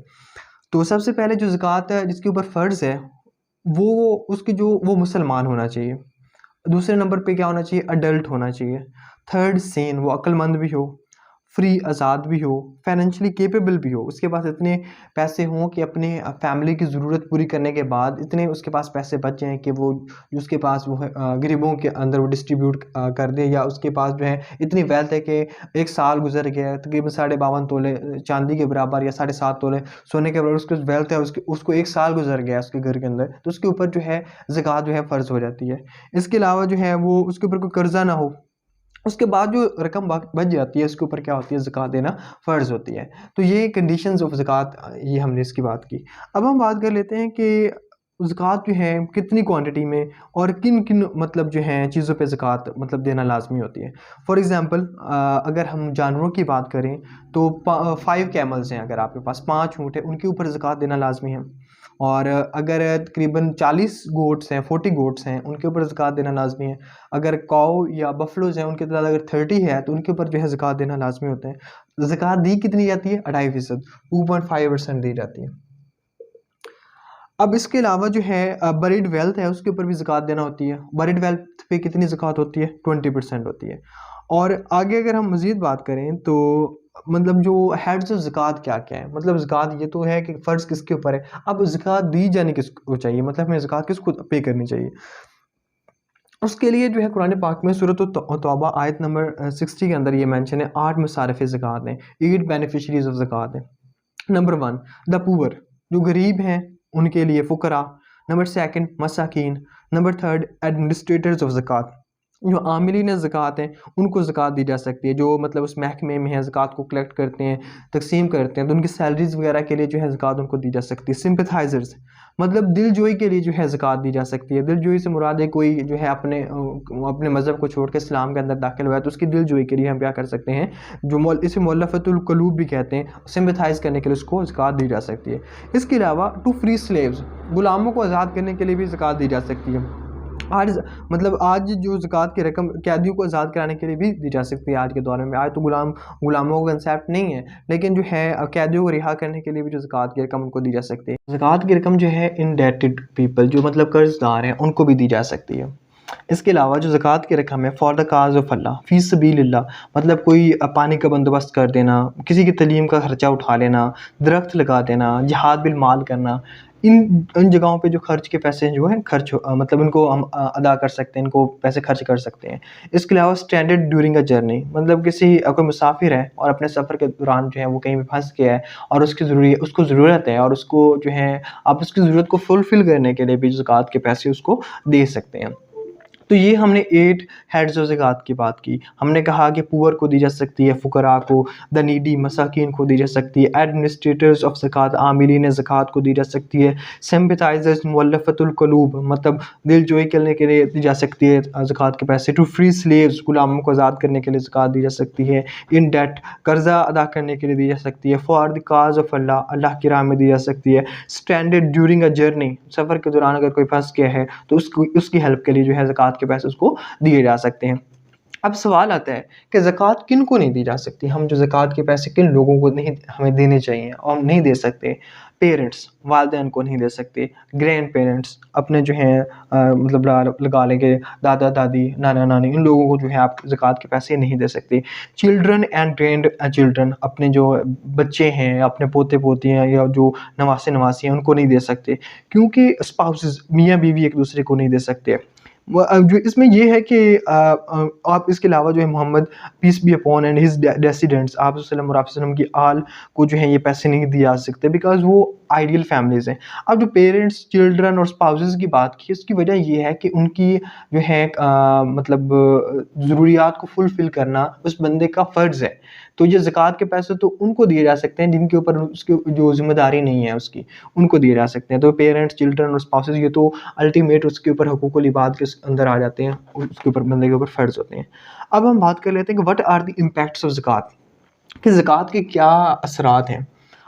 तो सबसे पहले जो ज़कात है जिसके ऊपर फ़र्ज़ है, वो मुसलमान होना चाहिए। दूसरे नंबर पे क्या होना चाहिए? अडल्ट होना चाहिए। थर्ड सेन, वो अक्लमंद भी हो, फ्री आज़ाद भी हो, फाइनेंशियली कैपेबल भी हो, उसके पास इतने पैसे हों कि अपने फैमिली की ज़रूरत पूरी करने के बाद इतने उसके पास पैसे बच जाएँ कि वो जो उसके पास वो है गरीबों के अंदर वो डिस्ट्रीब्यूट कर दे, या उसके पास जो है इतनी वेल्थ है कि 1 साल गुज़र गया है तकरीबन 52.5 तोले चांदी के बराबर या 7.5 तोले सोने के बराबर उसके वेल्थ है, उसको 1 साल गुज़र गया उसके घर के अंदर, तो उसके ऊपर जो है ज़कात जो है फ़र्ज़ हो जाती है। इसके अलावा जो है वो उसके ऊपर कोई कर्ज़ा ना हो, उसके बाद जो रकम बच जाती है उसके ऊपर क्या होती है? ज़कात देना फ़र्ज़ होती है। तो ये कंडीशंस ऑफ ज़कात ये हमने इसकी बात की। अब हम बात कर लेते हैं कि ज़कात जो है कितनी क्वांटिटी में और किन-किन मतलब जो है चीज़ों पे ज़कात मतलब देना लाज़मी होती है। फॉर एग्ज़ाम्पल अगर हम जानवरों की बात करें तो 5 कैमल्स हैं, अगर आपके पास 5 ऊँट हैं उनके ऊपर ज़कात देना लाज़मी है। और अगर तकरीबन 40 गोट्स हैं, 40 गोट्स हैं, उनके ऊपर ज़कात देना लाज़मी है। अगर काऊ या बफ़लोज़ हैं उनकी तादाद अगर 30 है तो उनके ऊपर जो है ज़कात देना लाज़मी होता है। ज़कात दी कितनी जाती है? 2.5%, 2.5% दी जाती है। अब इसके अलावा जो है बरीड वेल्थ है उसके ऊपर भी ज़कात देना होती है। बरीड वेल्थ पे कितनी ज़कात होती है? 20% होती है। और आगे अगर हम मज़ीद बात करें तो मतलब जो हेड्स ऑफ़ ज़कात क्या-क्या है? मतलब ज़कात ये तो है कि फ़र्ज़ किसके ऊपर है। अब ज़कात दी जानी किसको चाहिए? मतलब हमें ज़कात किसको पे करनी चाहिए? उसके लिए जो है कुरान पाक में सूरत तौबा आयत नंबर 60 के अंदर ये मेंशन है, 8 मसारिफ़ ज़कात हैं, 8 बेनिफिशरीज़ ऑफ ज़कात हैं। नंबर 1 द पुअर, जो गरीब हैं उनके लिए फ़ुकरा। नंबर 2 मसाकीन। Number 3 administrators of zakat. जो आमिलीन ज़कात हैं उनको ज़कात दी जा सकती है, जो मतलब उस महकमे में है ज़कात को कलेक्ट करते हैं, तक़सीम करते हैं, तो उनकी सैलरीज़ वगैरह के लिए जो है ज़कात उनको दी जा सकती है। सिम्पैथाइज़र्स मतलब दिलजोई के लिए जो है ज़कात दी जा सकती है। दिलजोई से मुराद है कोई जो है अपने मज़हब को छोड़ के इस्लाम के अंदर दाखिल हुआ है, तो उसकी दिलजोई के लिए हम क्या कर सकते हैं, जो इसे मुअल्लफ़तुल क़ुलूब भी कहते हैं, सिम्पैथाइज़ करने के लिए उसको ज़कात दी जा सकती है। इसके अलावा टू फ्री स्लेव्स गुलामों को आज़ाद करने के लिए भी ज़कात दी जा सकती है। आज जो ज़कात की रकम कैदियों को आज़ाद कराने के लिए भी दी जा सकती है आज के दौर में। आज तो गुलामों का कंसेप्ट नहीं है, लेकिन जो है कैदियों को रिहा करने के लिए भी जो ज़कात की रकम उनको दी जा सकती है। ज़कात की रकम जो है इंडेटेड पीपल जो मतलब कर्ज़दार हैं उनको भी दी जा सकती है। इसके अलावा जो ज़कात की रकम है फ़ॉर द काज़ ऑफ अल्लाह फ़ी सबीलिल्लाह मतलब कोई पानी का बंदोबस्त कर देना, किसी की तलीम का खर्चा उठा लेना, दरख्त लगा देना, जिहाद बिल माल करना, इन जगहों पे जो खर्च के पैसे जो हैं मतलब इनको हम अदा कर सकते हैं, इनको पैसे खर्च कर सकते हैं। इसके अलावा स्टैंडर्ड ड्यूरिंग अ जर्नी मतलब कोई मुसाफिर है और अपने सफ़र के दौरान जो है वो कहीं पे फँस गया है और उसको ज़रूरत है और उसको जो है आप उसकी ज़रूरत को फुलफ़िल करने के लिए भी ज़कात के पैसे उसको दे सकते हैं। तो ये हमने 8 हेड्स ऑफ ज़कात की बात की। हमने कहा कि पुअर को दी जा सकती है, फ़ुकरा को, द नीडी मसाकीन को दी जा सकती है, एडमिनिस्ट्रेटर्स ऑफ ज़कात आमिलीन ज़कात को दी जा सकती है, सिम्पैथाइज़र्स मुअल्लफ़तुल क़ुलूब मतलब दिलजोई करने के लिए दी जा सकती है ज़कात के पैसे, टू फ्री स्लेव्स गुलामों को आज़ाद करने के लिए ज़कात दी जा सकती है, इन डेट कर्ज़ा अदा करने के लिए दी जा सकती है, फॉर द काज़ ऑफ अल्लाह अल्लाह की राह में दी जा सकती है, स्ट्रैंडेड ड्यूरिंग अ जर्नी सफ़र के दौरान अगर कोई फँस गया है तो उसकी हेल्प के लिए जो है ज़कात के पैसे उसको दिए जा सकते हैं। अब सवाल आता है कि ज़कात किनको नहीं दी जा सकती? हम जो ज़कात के पैसे किन लोगों को नहीं हमें देने चाहिए और नहीं दे सकते? पेरेंट्स, वालिदैन को नहीं दे सकते, ग्रैंड पेरेंट्स अपने जो हैं मतलब लगा लें कि दादा-दादी, नाना-नानी इन लोगों को जो है आप ज़कात के पैसे नहीं दे सकते। चिल्ड्रन एंड ग्रैंड चिल्ड्रन अपने जो बच्चे हैं, अपने पोते-पोती हैं या जो नवासे-नवासी हैं उनको नहीं दे सकते, क्योंकि स्पाउसेस मियाँ-बीवी एक-दूसरे को नहीं दे सकते। जो इसमें ये है कि आप इसके अलावा जो है Muhammad peace be upon and his descendants आप सल्लल्लाहु अलैहि वसल्लम की आल को जो है ये पैसे नहीं दिए जा सकते बिकॉज़ वो आइडियल फैमिलीज़ हैं। अब जो पेरेंट्स, चिल्ड्रन और स्पाउसेस की बात की उसकी वजह ये है कि उनकी जो है मतलब ज़रूरियात को फुलफ़िल करना उस बंदे का फ़र्ज़ है। तो ये ज़कात के पैसे तो उनको दिए जा सकते हैं जिनके ऊपर उसकी जो ज़िम्मेदारी नहीं है उसकी, उनको दिए जा सकते हैं। तो पेरेंट्स, चिल्ड्रन और स्पाउसेस ये तो अल्टीमेट उसके ऊपर हुकूकुल इबाद के अंदर आ जाते हैं, उसके ऊपर बंदे के ऊपर फ़र्ज़ होते हैं। अब हम बात कर लेते हैं कि what are the impacts of zakat कि ज़कात के क्या असरात हैं।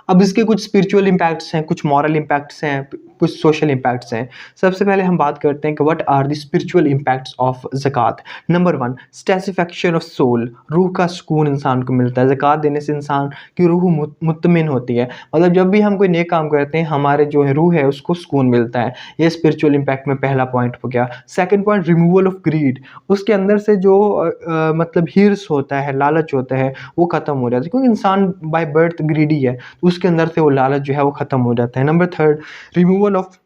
अब इसके कुछ स्पिरिचुअल इम्पैक्ट्स हैं, कुछ मॉरल इम्पैक्ट्स हैं, कुछ सोशल इम्पैक्ट्स हैं। सबसे पहले हम बात करते हैं कि what are the spiritual impacts of zakat. Number 1 satisfaction of soul रूह का सुकून इंसान को मिलता है। ज़कात देने से इंसान की रूह मुत्तमिन होती है। मतलब जब भी हम कोई नेक काम करते हैं हमारे जो है रूह है उसको सुकून मिलता है। ये स्पिरिचुअल इम्पैक्ट में पहला पॉइंट हो गया। Second point removal of greed उसके अंदर से जो मतलब हिर्स होता है, लालच होता है वो ख़त्म हो जाता है क्योंकि इंसान बाय बर्थ ग्रीडी है तो उसके अंदर से वो लालच जो है वो ख़त्म हो जाता है। नंबर 3 रिमूवल ऑफ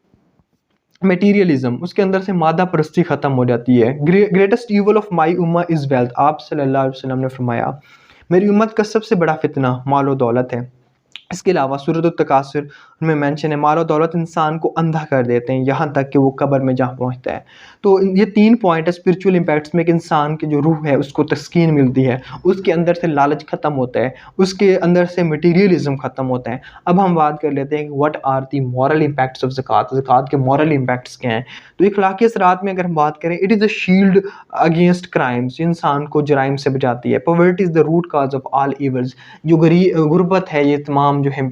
मटेरियलिज्म उसके अंदर से मादा परस्ती ख़त्म हो जाती है। Greatest evil of my Umma is wealth आप सल्लल्लाहु अलैहि वसल्लम ने फरमाया मेरी उम्मत का सबसे बड़ा फितना माल और दौलत है। इसके अलावा सूरत तकासुर में मेंशन है माल और दौलत इंसान को अंधा कर देते हैं यहाँ तक कि वो कब्र में जा पहुँचता है। तो ये 3 पॉइंट है स्पिरिचुअल इम्पैक्ट्स में कि इंसान की जो रूह है उसको तस्कीन मिलती है, उसके अंदर से लालच ख़त्म होता है, उसके अंदर से मटेरियलिज्म ख़त्म होता है। अब हम बात कर लेते हैं कि what are the moral impacts of zakat ज़कात के मॉरल इम्पैक्ट्स क्या हैं। तो इखलाकी असरात में अगर हम बात करें it is a shield against crimes इंसान को जराइम से बचाती है। पॉवर्टी इज़ द रूट काज़ ऑफ ऑल इविल्स जो गुर्बत है ये तमाम जो है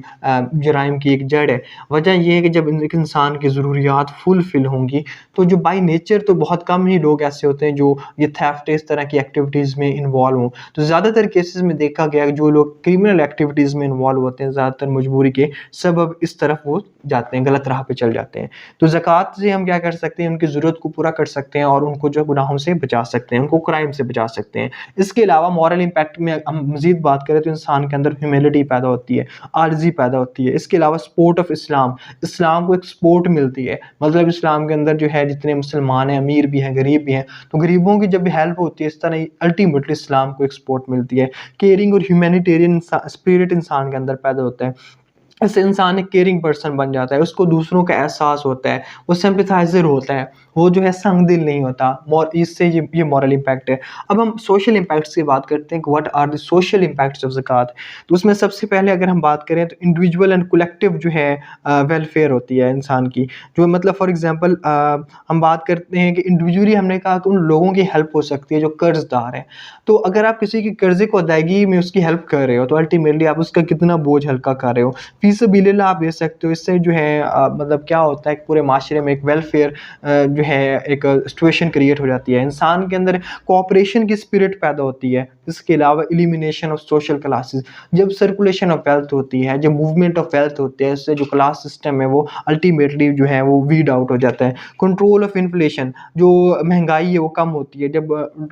जराइम की एक जड़ है। वजह ये है कि जब एक इंसान की ज़रूरियात फुलफ़िल होंगी तो जो बाय नेचर तो बहुत कम ही लोग ऐसे होते हैं जो ये थेफ्ट इस तरह की एक्टिविटीज़ में इन्वॉल्व हों। तो ज़्यादातर केसेस में देखा गया जो लोग क्रिमिनल एक्टिविटीज़ में इन्वॉल्व होते हैं ज़्यादातर मजबूरी के सबब इस तरफ वो जाते हैं, गलत राह पे चल जाते हैं। तो ज़कात से हम क्या कर सकते हैं उनकी ज़रूरत को पूरा कर सकते हैं और उनको जो गुनाहों से बचा सकते हैं, उनको क्राइम से बचा सकते हैं। इसके अलावा मॉरल इम्पैक्ट में हम मज़ीद बात करें तो इंसान के अंदर ह्यूमिलिटी पैदा होती है, आर्ज़ी पैदा होती है। इसके अलावा सपोर्ट ऑफ इस्लाम, इस्लाम को एक सपोर्ट मिलती है। मतलब इस्लाम के अंदर जो है जितने मुसलमान हैं, अमीर भी हैं, गरीब भी हैं, तो गरीबों की जब भी हेल्प होती है इस तरह अल्टीमेटली इस्लाम को एक सपोर्ट मिलती है। केयरिंग और ह्यूमैनिटेरियन स्पिरिट इंसान के अंदर पैदा होता है। इससे इंसान एक केयरिंग पर्सन बन जाता है, उसको दूसरों का एहसास होता है, वो सिंपैथाइज़र होता है, वो जो है संग-दिल नहीं होता। इससे ये मॉरल इम्पैक्ट है। अब हम सोशल इम्पैक्ट्स की बात करते हैं कि what are the social impacts of zakat. तो उसमें सबसे पहले अगर हम बात करें तो इंडिविजुअल एंड कलेक्टिव जो है वेलफेयर होती है इंसान की। जो मतलब फॉर एग्ज़ाम्पल हम बात करते हैं कि इंडिविजुअली हमने कहा कि उन लोगों की हेल्प हो सकती है जो कर्ज़दार हैं। तो अगर आप किसी के कर्ज़े को अदायगी में उसकी हेल्प कर रहे हो, तो अल्टीमेटली आप उसका कितना बोझ हल्का कर रहे हो। फ़ी सबिलिल्लाह आप दे सकते हो। इससे जो है मतलब क्या होता है कि पूरे माशरे में एक वेलफेयर जो है एक सिचुएशन क्रिएट हो जाती है। इंसान के अंदर कोऑपरेशन की स्पिरिट पैदा होती है। इसके अलावा एलिमिनेशन ऑफ सोशल क्लासेस, जब सर्कुलेशन ऑफ वेल्थ होती है, जब मूवमेंट ऑफ वेल्थ होते हैं, इससे जो क्लास सिस्टम है वो अल्टीमेटली जो है वो वीड आउट हो जाता है। कंट्रोल ऑफ इन्फ्लेशन, जो महंगाई है वो कम होती है जब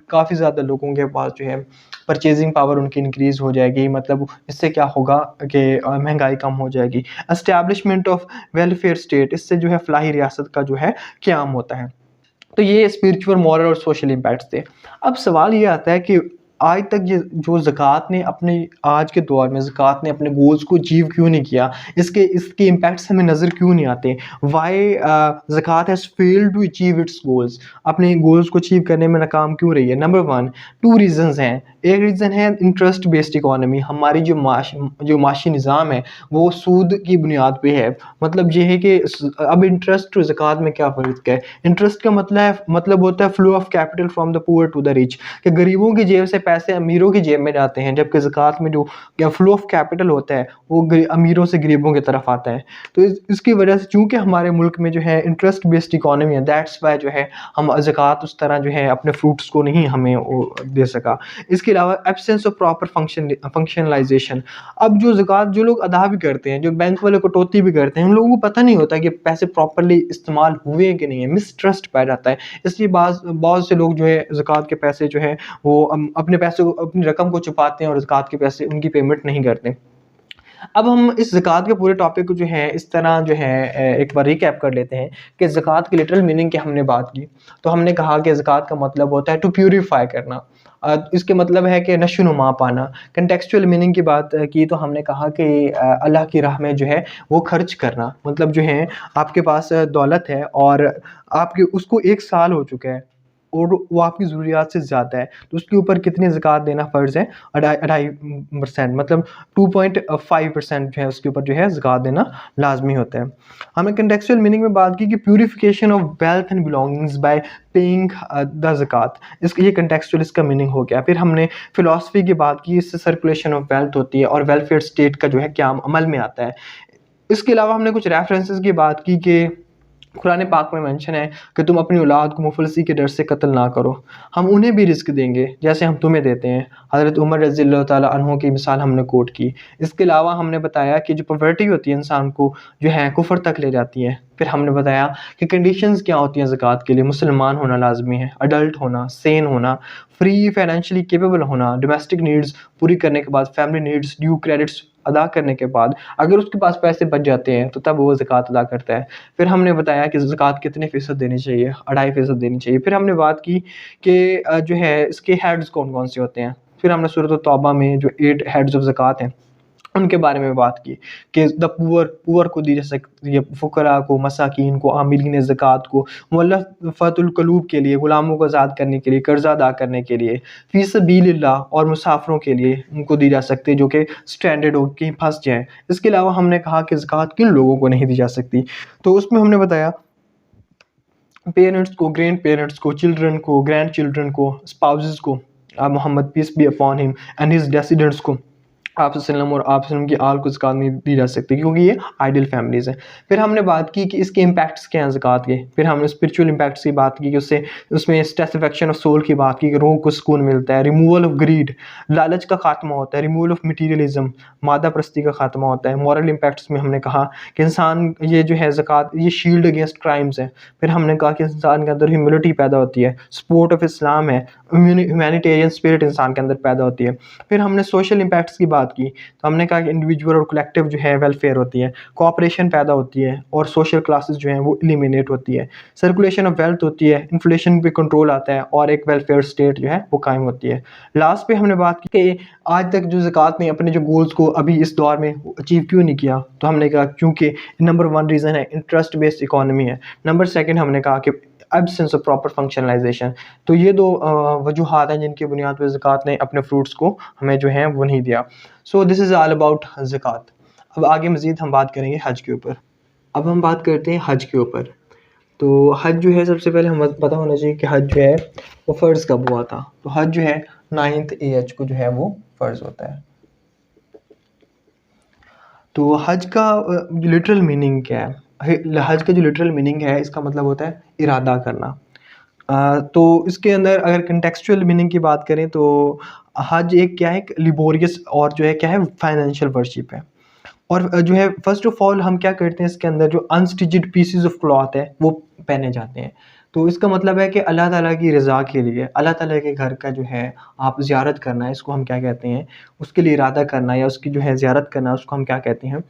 काफ़ी ज़्यादा लोगों के पास जो है परचेजिंग पावर उनकी इंक्रीज़ हो जाएगी। मतलब इससे क्या होगा कि महंगाई कम हो जाएगी। एस्टैब्लिशमेंट ऑफ वेलफेयर स्टेट, इससे जो है फलाही रियासत का जो है क़याम होता है। तो ये स्पिरिचुअल, मॉरल और सोशल इम्पैक्ट्स थे। अब सवाल ये आता है कि आज तक ये जो ज़कात ने अपने आज के दौर में ज़कात ने अपने गोल्स को अचीव क्यों नहीं किया? इसके इम्पैक्ट्स हमें नज़र क्यों नहीं आते? Why zakat has failed to achieve its goals, अपने गोल्स को अचीव करने में नाकाम क्यों रही है? नंबर 1, 2 रीज़न्स हैं। एक रीज़न है इंटरेस्ट बेस्ड इकोनॉमी, हमारी जो माशी निज़ाम है वो सूद की बुनियाद पे है। मतलब ये है कि अब इंटरेस्ट और ज़कात में क्या फ़र्क है? इंटरेस्ट का मतलब होता है flow of capital from the poor to the rich, कि गरीबों की जेब से पैसे अमीरों की जेब में जाते हैं, जबकि ज़कात में जो फ्लो ऑफ कैपिटल होता है वो अमीरों से गरीबों की तरफ आता है। तो इसकी वजह से चूँकि हमारे मुल्क में जो है इंटरेस्ट बेस्ड इकोनॉमी है, दैट्स वाई जो है हम ज़कात उस तरह जो है अपने फ्रूट्स को नहीं हमें वो दे सका। इसके अलावा एब्सेंस ऑफ प्रॉपर फंक्शनलाइजेशन, अब जो ज़कात जो लोग अदा भी करते हैं, जो बैंक वाले कटौती भी करते हैं, उन लोगों को पता नहीं होता कि पैसे प्रॉपर्ली इस्तेमाल हुए हैं कि नहीं है, मिसट्रस्ट पाया जाता है। इसलिए बहुत से लोग जो है ज़कात के पैसे जो है वो अपने पैसे को, अपनी रकम को छुपाते हैं और ज़कात के पैसे उनकी पेमेंट नहीं करते। अब हम इस ज़कात के पूरे टॉपिक को जो है इस तरह जो है एक बार रिकैप कर लेते हैं कि ज़कात की लिटरल मीनिंग की हमने बात की। तो हमने कहा कि ज़कात का मतलब होता है टू प्यूरीफाई करना। इसके मतलब है कि नशो-नुमा पाना। कॉन्टेक्सचुअल मीनिंग की बात की तो हमने कहा कि अल्लाह की राह में जो है वो खर्च करना। मतलब जो है आपके पास दौलत है और आपके उसको 1 साल हो चुका है और वो आपकी ज़रूरियात से ज़्यादा है, तो उसके ऊपर कितनी ज़कात देना फ़र्ज़ है? अढ़ाई परसेंट, मतलब 2.5% जो है उसके ऊपर जो है ज़कात देना लाज़मी होता है। हमने कॉन्टेक्सचुअल मीनिंग में बात की कि purification of wealth and belongings by paying the zakat, इसका ये कॉन्टेक्सचुअल इसका मीनिंग हो गया। फिर हमने फ़िलॉसफ़ी की बात की, इससे सर्कुलेशन ऑफ वेल्थ होती है और वेलफेयर स्टेट का जो है क़याम अमल में आता है। इसके अलावा हमने कुछ रेफ़रेंसेस की बात की कि कुरान पाक में मेंशन है कि तुम अपनी औलाद को मुफलसी के डर से कत्ल ना करो, हम उन्हें भी रिस्क देंगे जैसे हम तुम्हें देते हैं। हज़रत उमर रज़ियल्लाहु ताला अन्हु की मिसाल हमने कोट की। इसके अलावा हमने बताया कि जो पॉवर्टी होती है इंसान को जो है कुफ़र तक ले जाती है। फिर हमने बताया कि कंडीशंस क्या होती हैं ज़कात के लिए, मुसलमान होना लाज़मी है, अडल्ट होना, सेन होना, फ्री फाइनेंशियली कैपेबल होना, डोमेस्टिक नीड्स पूरी करने के बाद, फैमिली नीड्स, ड्यू क्रेडिट्स अदा करने के बाद, अगर उसके पास पैसे बच जाते हैं तो तब वो ज़कात अदा करता है। फिर हमने बताया कि ज़कात कितने फ़ीसद देनी चाहिए, 2.5% देनी चाहिए। फिर हमने बात की कि जो है इसके हेड्स कौन-कौन से होते हैं। फिर हमने सूरत तौबा में जो 8 हेड्स ऑफ ज़कात हैं उनके बारे में बात की कि द पुअर को दी जा सकती है, फ़ुक़रा को, मसाकीन को, आमिलीन ज़कात को, मुअल्लफ़तुल क़ुलूब के लिए, ग़ुलामों को आज़ाद करने के लिए, कर्ज़ा अदा करने के लिए, फ़ी सबीलिल्लाह और मुसाफ़िरों के लिए उनको दी जा सकती है जो कि स्ट्रैंडेड हो कहीं फँस जाएँ। इसके अलावा हमने कहा कि ज़कात किन लोगों को नहीं दी जा सकती, तो उसमें हमने बताया पेरेंट्स को, ग्रैंड पेरेंट्स को, चिल्ड्रन को, ग्रैंड चिल्ड्रन को, स्पाउसेस को, Muhammad peace be upon him and his descendants को, आप सल्लम और आप सल्लम की आल को ज़कात नहीं दी जा सकती क्योंकि ये आइडियल फैमिलीज़ हैं। फिर हमने बात की कि इसके इम्पैक्ट्स क्या हैं ज़कात के। फिर हमने स्पिरिचुअल इम्पैक्ट्स की बात की कि उसमें सैटिस्फैक्शन ऑफ सोल की बात की कि रूह को सुकून मिलता है, रिमूवल ऑफ ग्रीड, लालच का खात्मा होता है, रिमूवल ऑफ मटीरियलिज्म, मादा परस्ती का खात्मा होता है। मॉरल इम्पैक्ट्स में हमने कहा कि इंसान ये जो है ज़कात ये शील्ड अगेंस्ट क्राइम्स है। फिर हमने कहा कि इंसान के अंदर ह्यूमिलिटी पैदा होती है, सपोर्ट ऑफ इस्लाम है, ह्यूमैनिटेरियन स्पिरिट इंसान के अंदर पैदा होती है। फिर हमने सोशल इम्पैक्ट्स की बात बात की तो हमने कहा कि इंडिविजुअल और कलेक्टिव जो है वेलफेयर होती है, कोऑपरेशन पैदा होती है और सोशल क्लासेस जो हैं वो एलिमिनेट होती है, सर्कुलेशन ऑफ वेल्थ होती है, इन्फ्लेशन पे कंट्रोल आता है और एक वेलफेयर स्टेट जो है वो कायम होती है। लास्ट पे हमने बात की कि आज तक जो ज़कात ने अपने जो गोल्स को अभी इस दौर में अचीव क्यों नहीं किया, तो हमने कहा क्योंकि नंबर 1 रीज़न है इंटरेस्ट बेस्ड इकोनॉमी है, नंबर 2 हमने कहा कि एब्सेंस ऑफ प्रॉपर फंक्शनलाइजेशन। तो ये दो वजूहात हैं जिनकी बुनियाद पर ज़कात ने अपने फ्रूट्स को हमें जो है वो नहीं दिया। So this is all about zakat. अब आगे मज़ीद हम बात करेंगे हज के ऊपर। अब हम बात करते हैं हज के ऊपर। तो हज जो है सबसे पहले हमें पता होना चाहिए कि हज जो है वो फ़र्ज़ कब हुआ था। तो हज जो है 9th AH को जो है वो फ़र्ज़ होता है। तो हज का लिटरल मीनिंग क्या है? हज का जो लिटरल मीनिंग है इसका मतलब होता है इरादा करना। तो इसके अंदर अगर कंटेक्चुअल मीनिंग की बात करें तो हज एक क्या है, एक लिबोरियस और जो है क्या है फाइनेंशियल वर्शिप है। और जो है फर्स्ट ऑफ ऑल हम क्या करते हैं इसके अंदर जो अनस्टिचड पीसेस ऑफ क्लॉथ है वो पहने जाते हैं। तो इसका मतलब है कि अल्लाह ताला की रज़ा के लिए अल्लाह ताला के घर का जो है आप ज़ियारत करना है, इसको हम क्या कहते हैं, उसके लिए इरादा करना या उसकी जो है ज़ियारत करना उसको हम क्या कहते हैं,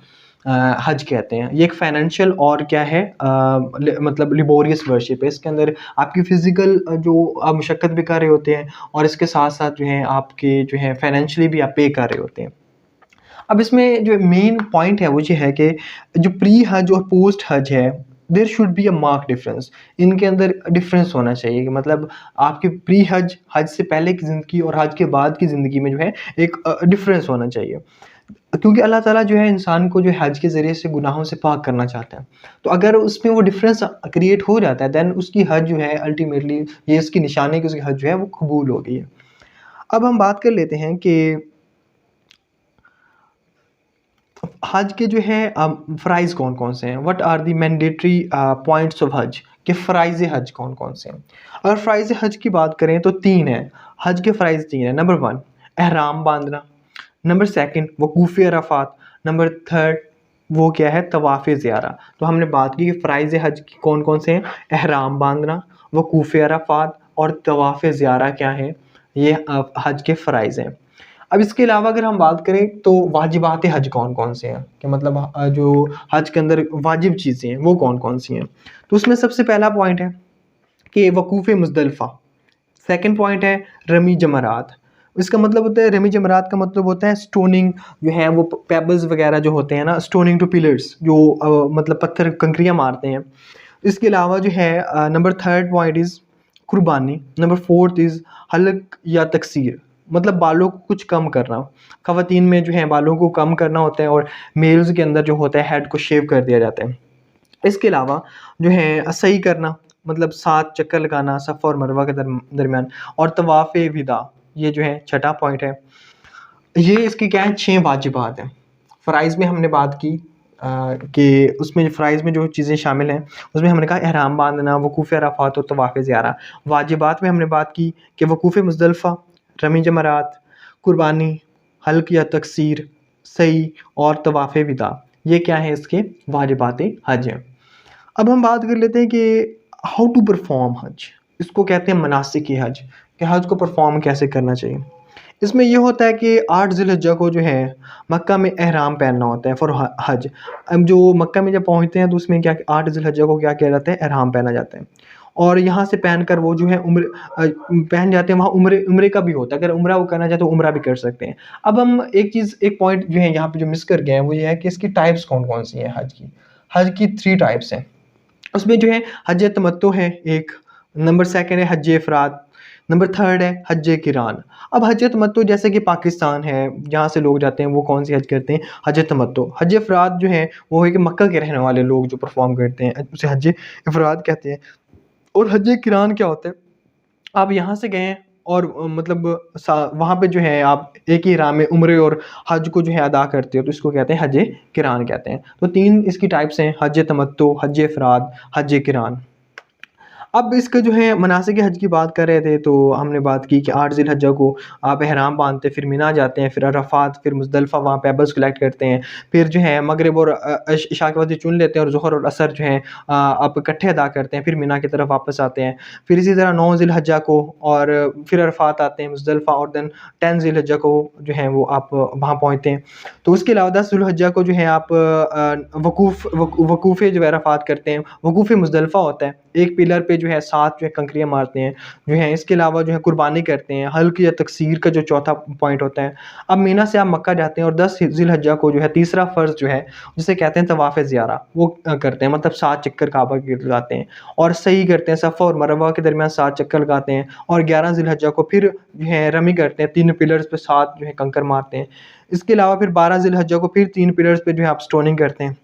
हज कहते हैं। ये एक फाइनेंशियल और क्या है मतलब लिबोरियस वर्शिप है। इसके अंदर आपकी फ़िज़िकल जो आप मशक्क़त भी कर रहे होते हैं और इसके साथ-साथ जो है आपके जो है फाइनेंशियली भी आप पे कर रहे होते हैं। अब इसमें जो मेन पॉइंट है वो ये है कि जो प्री हज और पोस्ट हज है there should be a mark difference. इनके अंदर डिफरेंस होना चाहिए कि मतलब आपके प्री हज, हज से पहले की ज़िंदगी और हज के बाद की ज़िंदगी में जो है एक डिफरेंस होना चाहिए। क्योंकि अल्लाह ताला जो है इंसान को जो है हज के ज़रिए से गुनाहों से पाक करना चाहता है। तो अगर उसमें वो डिफरेंस क्रिएट हो जाता है देन उसकी हज जो है अल्टीमेटली ये इसकी निशानी है कि उसकी हज जो है वो कबूल हो गई है। अब हम बात कर लेते हैं कि हज के जो है फ़राइज़ कौन-कौन से हैं? What are the mandatory points of हज के फ़राइज़ हज कौन-कौन से हैं? अगर फ़राइज़ हज की बात करें तो 3 हैं। हज के फ़राइज़ 3 हैं। नंबर 1 एहराम बाँधना, नंबर 2 वकूफ़ अराफ़ात, नंबर 3 वो क्या है तवाफ़ ज़ियारा। तो हमने बात की कि फ़राइज़ हज की कौन-कौन से हैं? एहराम बाँधना, वकूफ़ अराफ़ात और तवाफ़ ज़ियारा क्या है? ये हज के फ़राइज़ हैं। अब इसके अलावा अगर हम बात करें तो वाजिबात हज कौन-कौन से हैं? कि मतलब जो हज के अंदर वाजिब चीज़ें हैं वो कौन-कौन सी हैं? तो उसमें सबसे पहला पॉइंट है कि वकूफ़ मुज़दलिफ़ा, सेकंड पॉइंट है रमी जमरात। इसका मतलब होता है रमी जमरात का मतलब होता है स्टोनिंग जो है वो पेबल्स वगैरह जो होते हैं ना, स्टोनिंग टू पिलर्स जो मतलब पत्थर कंकरियाँ मारते हैं। इसके अलावा जो है नंबर 3 पॉइंट इज़ कुर्बानी, नंबर 4 इज़ हल्क या तकसीर, मतलब बालों को कुछ कम करना। ख़वातीन में जो है बालों को कम करना होता है और मेल्स के अंदर जो होता है हेड को शेव कर दिया जाता है। इसके अलावा जो है सही करना, मतलब 7 चक्कर लगाना सफ़ा और मरवा के दरमियान, और तवाफ़े विदा, ये जो है छठा पॉइंट है। ये इसके क्या है 6 वाजिबात हैं। फ़राइज़ में हमने बात की कि उसमें फ़राइज़ में जो चीज़ें शामिल हैं उसमें हमने कहा एहराम बाँधना, वकूफ़ अराफ़ात और तवाफ़ ज़ियारा। वाजिबात में हमने बात की कि वकूफ़ मुज़दलिफ़ा, रमी जमरात, कुर्बानी, हल्क या तकसीर, सई और तवाफ़ विदा। ये क्या है इसके वाजिबात हज हैं। अब हम बात कर लेते हैं कि हाउ टू परफ़ॉर्म हज। इसको कहते हैं मनासिक हज, कि हज को परफ़ॉर्म कैसे करना चाहिए। इसमें ये होता है कि 8 ज़िलहिज्जा को जो है मक्का में एहराम पहनना होता है फॉर हज। अब जो मक्का में जब पहुँचते हैं तो उसमें क्या 8 ज़िलहिज्जा को क्या किया जाता है, एहराम पहना जाता है। और यहाँ से पहनकर वो जो है पहन जाते हैं, वहाँ उम्रे का भी होता है। अगर उम्रा वो करना चाहे तो उम्रा भी कर सकते हैं। अब हम एक पॉइंट जो है यहाँ पे जो मिस कर गए हैं वो ये है कि इसकी टाइप्स कौन-कौन सी हैं हज की। हज की 3 टाइप्स हैं। उसमें जो है हज तमत्तु है एक, नंबर 2 है हज इफ़राद, नंबर 3 है हज किरान। अब हज तमत्तु जैसे कि पाकिस्तान है, जहाँ से लोग जाते हैं वो कौन सी हज करते हैं, हज तमत्तु। हज इफ़राद जो है वो है कि मक्का के रहने वाले लोग जो परफ़ॉर्म करते हैं उसे हज इफ़राद कहते हैं। और हज किरान क्या होता है, आप यहाँ से गए हैं और मतलब वहाँ पे जो है आप एक ही इहराम में उम्रे और हज को जो है अदा करते हो तो इसको कहते हैं हज किरान कहते हैं। तो 3 इसकी टाइप्स हैं, हज तमत्तु, हज इफ़राद, हज किरान। अब इसका जो है मनासिक हज की बात कर रहे थे, तो हमने बात की कि 8 ज़िलहज्जा को आप एहराम बांधते हैं, फिर मिना जाते हैं, फिर अरफात, फिर मुज़दलिफ़ा, वहाँ पेबल्स कलेक्ट करते हैं, फिर जो है मगरिब और इशा के वक़्त चुन लेते हैं और ज़ोहर और असर जो है आप इकट्ठे अदा करते हैं, फिर मिना की तरफ वापस आते हैं। फिर इसी तरह 9 ज़िलहज्जा को और फिर अरफात आते हैं, मुज़दलिफ़ा, और देन 10 ज़िलहज्जा को जो है वो आप वहाँ पहुँचते हैं। तो उसके अलावा 10 ज़ुल्हिज्जा को जो है आप वकूफ़े जो है अरफात करते हैं, वकूफ़े मुज़दलिफ़ा होता है। एक पिलर पे जो है 7 जो है कंकरियाँ मारते हैं, जो है इसके अलावा जो है कुर्बानी करते हैं, हल्क या तकसीर का जो चौथा पॉइंट होता है। अब मीना से आप मक्का जाते हैं और 10 ज़िलहज्जा को जो है तीसरा फ़र्ज़ जो है, जिसे कहते हैं तवाफ़ ज़ियारा, वो करते हैं, मतलब 7 चक्कर काबा के लगाते हैं और सही करते हैं, सफ़ा और मरवा के दरमियान 7 चक्कर लगाते हैं और 11 ज़िलहज्जा को फिर जो है रमी करते हैं, 3 पिलर्स पे 7 जो है कंकर मारते हैं। इसके अलावा फिर 12 ज़िलहज्जा को फिर 3 पिलर्स पे जो है आप स्टोनिंग करते हैं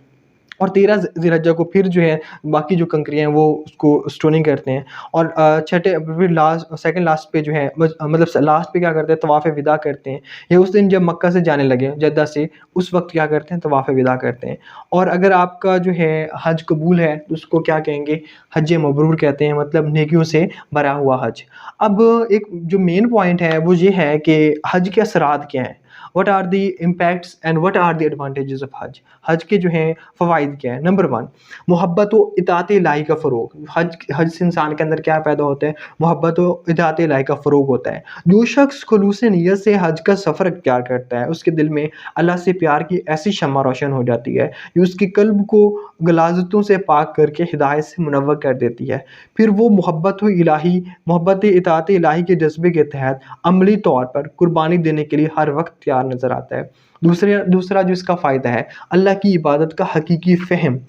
और 13 ज़िलहज्जा को फिर जो है बाकी जो कंकरियाँ हैं वो उसको स्टोनिंग करते हैं और छठे फिर लास्ट सेकंड लास्ट पे जो है मतलब लास्ट पे क्या करते हैं, तवाफ़ विदा करते हैं। ये उस दिन जब मक्का से जाने लगे जद्दा से, उस वक़्त क्या करते हैं, तवाफ़ विदा करते हैं। और अगर आपका जो है हज कबूल है तो उसको क्या कहेंगे, हज मबरूर कहते हैं, मतलब नेकियों से भरा हुआ हज। अब एक जो मेन पॉइंट है वो ये है कि हज के असरात क्या हैं, what are the impacts and what are the advantages of हज। हज के जो हैं फ़वाइद क्या है। नंबर 1, मोहब्बत व इताअत इलाही का फ़रोग़। हज हज से इंसान के अंदर क्या पैदा होता है, मोहब्बत व इताअत इलाही का फ़रोग़ होता है। जो शख्स खुलूस नियत से हज का सफ़र इख्तियार करता है, उसके दिल में अल्लाह से प्यार की ऐसी शम्मा रोशन हो जाती है कि उसके क़ल्ब को गलाज़तों से पाक करके हिदायत से मुनव्वर कर देती है। फिर वो मोहब्बत इताअत इलाही के जज़्बे के तहत अमली तौर पर कुर्बानी देने के लिए हर वक्त तैयार नज़र आता है। दूसरा जो इसका फ़ायदा है, अल्लाह की इबादत का हकीकी फ़हम।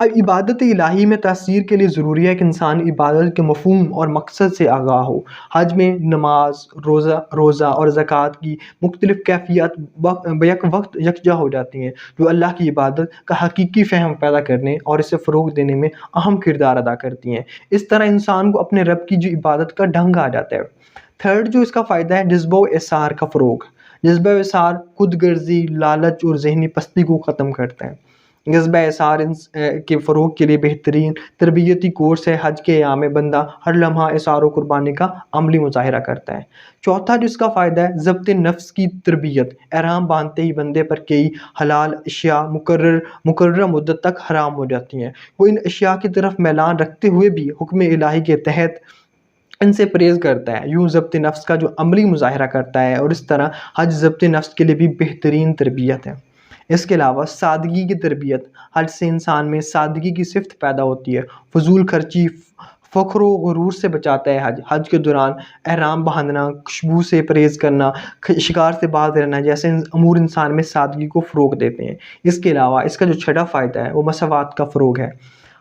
अब इबादत इलाही में तासीर के लिए ज़रूरी है कि इंसान इबादत के मफ़हूम और मकसद से आगाह हो। हज में नमाज, रोज़ा और ज़कात की मुख्तलिफ़ कैफ़ियत बैक वक्त यकजा हो जाती हैं, जो अल्लाह की इबादत का हकीकी फ़हम पैदा करने और इसे फ़रोग़ देने में अहम किरदार अदा करती हैं। इस तरह इंसान को अपने रब की जो इबादत का ढंग आ जाता है। थर्ड जो इसका फ़ायदा है, जज़्बा व इसार का फ़रोग़। जज़्बा व इसार खुदगर्ज़ी, लालच और ज़हनी पस्ती को ख़त्म करता है। जज़्बा इसार के फ़रोग़ के लिए बेहतरीन तरबियती कोर्स है। हज के अय्याम में बंदा हर लम्हा इसार व कुर्बानी का अमली मुज़ाहिरा करता है। चौथा जो इसका फ़ायदा है, ज़ब्त नफ्स की तरबियत। एहराम बांधते ही बंदे पर कई हलाल अशिया मुकर्रर मुद्दत तक हराम हो जाती हैं। वो इन अशिया की तरफ मैलान रखते हुए भी हुक्म इलाही के तहत इनसे परहेज़ करता है। यूँ ज़ब्त नफ्स का जो अमली मुज़ाहिरा करता है और इस तरह हज ज़ब्त नफ्स के लिए भी बेहतरीन तरबियत है। इसके अलावा सादगी की तरबियत। हज से इंसान में सादगी की सिफ़त पैदा होती है। फ़ुज़ूल खर्ची, फ़ख्र व गुरूर से बचाता है हज। हज के दौरान एहराम बाँधना, खुशबू से परहेज़ करना, शिकार से बाज़ रहना जैसे अमूर इंसान में सादगी को फ़रोग़ देते हैं। इसके अलावा इसका जो छठा फ़ायदा है वो मसावात का फ़रोग़ है।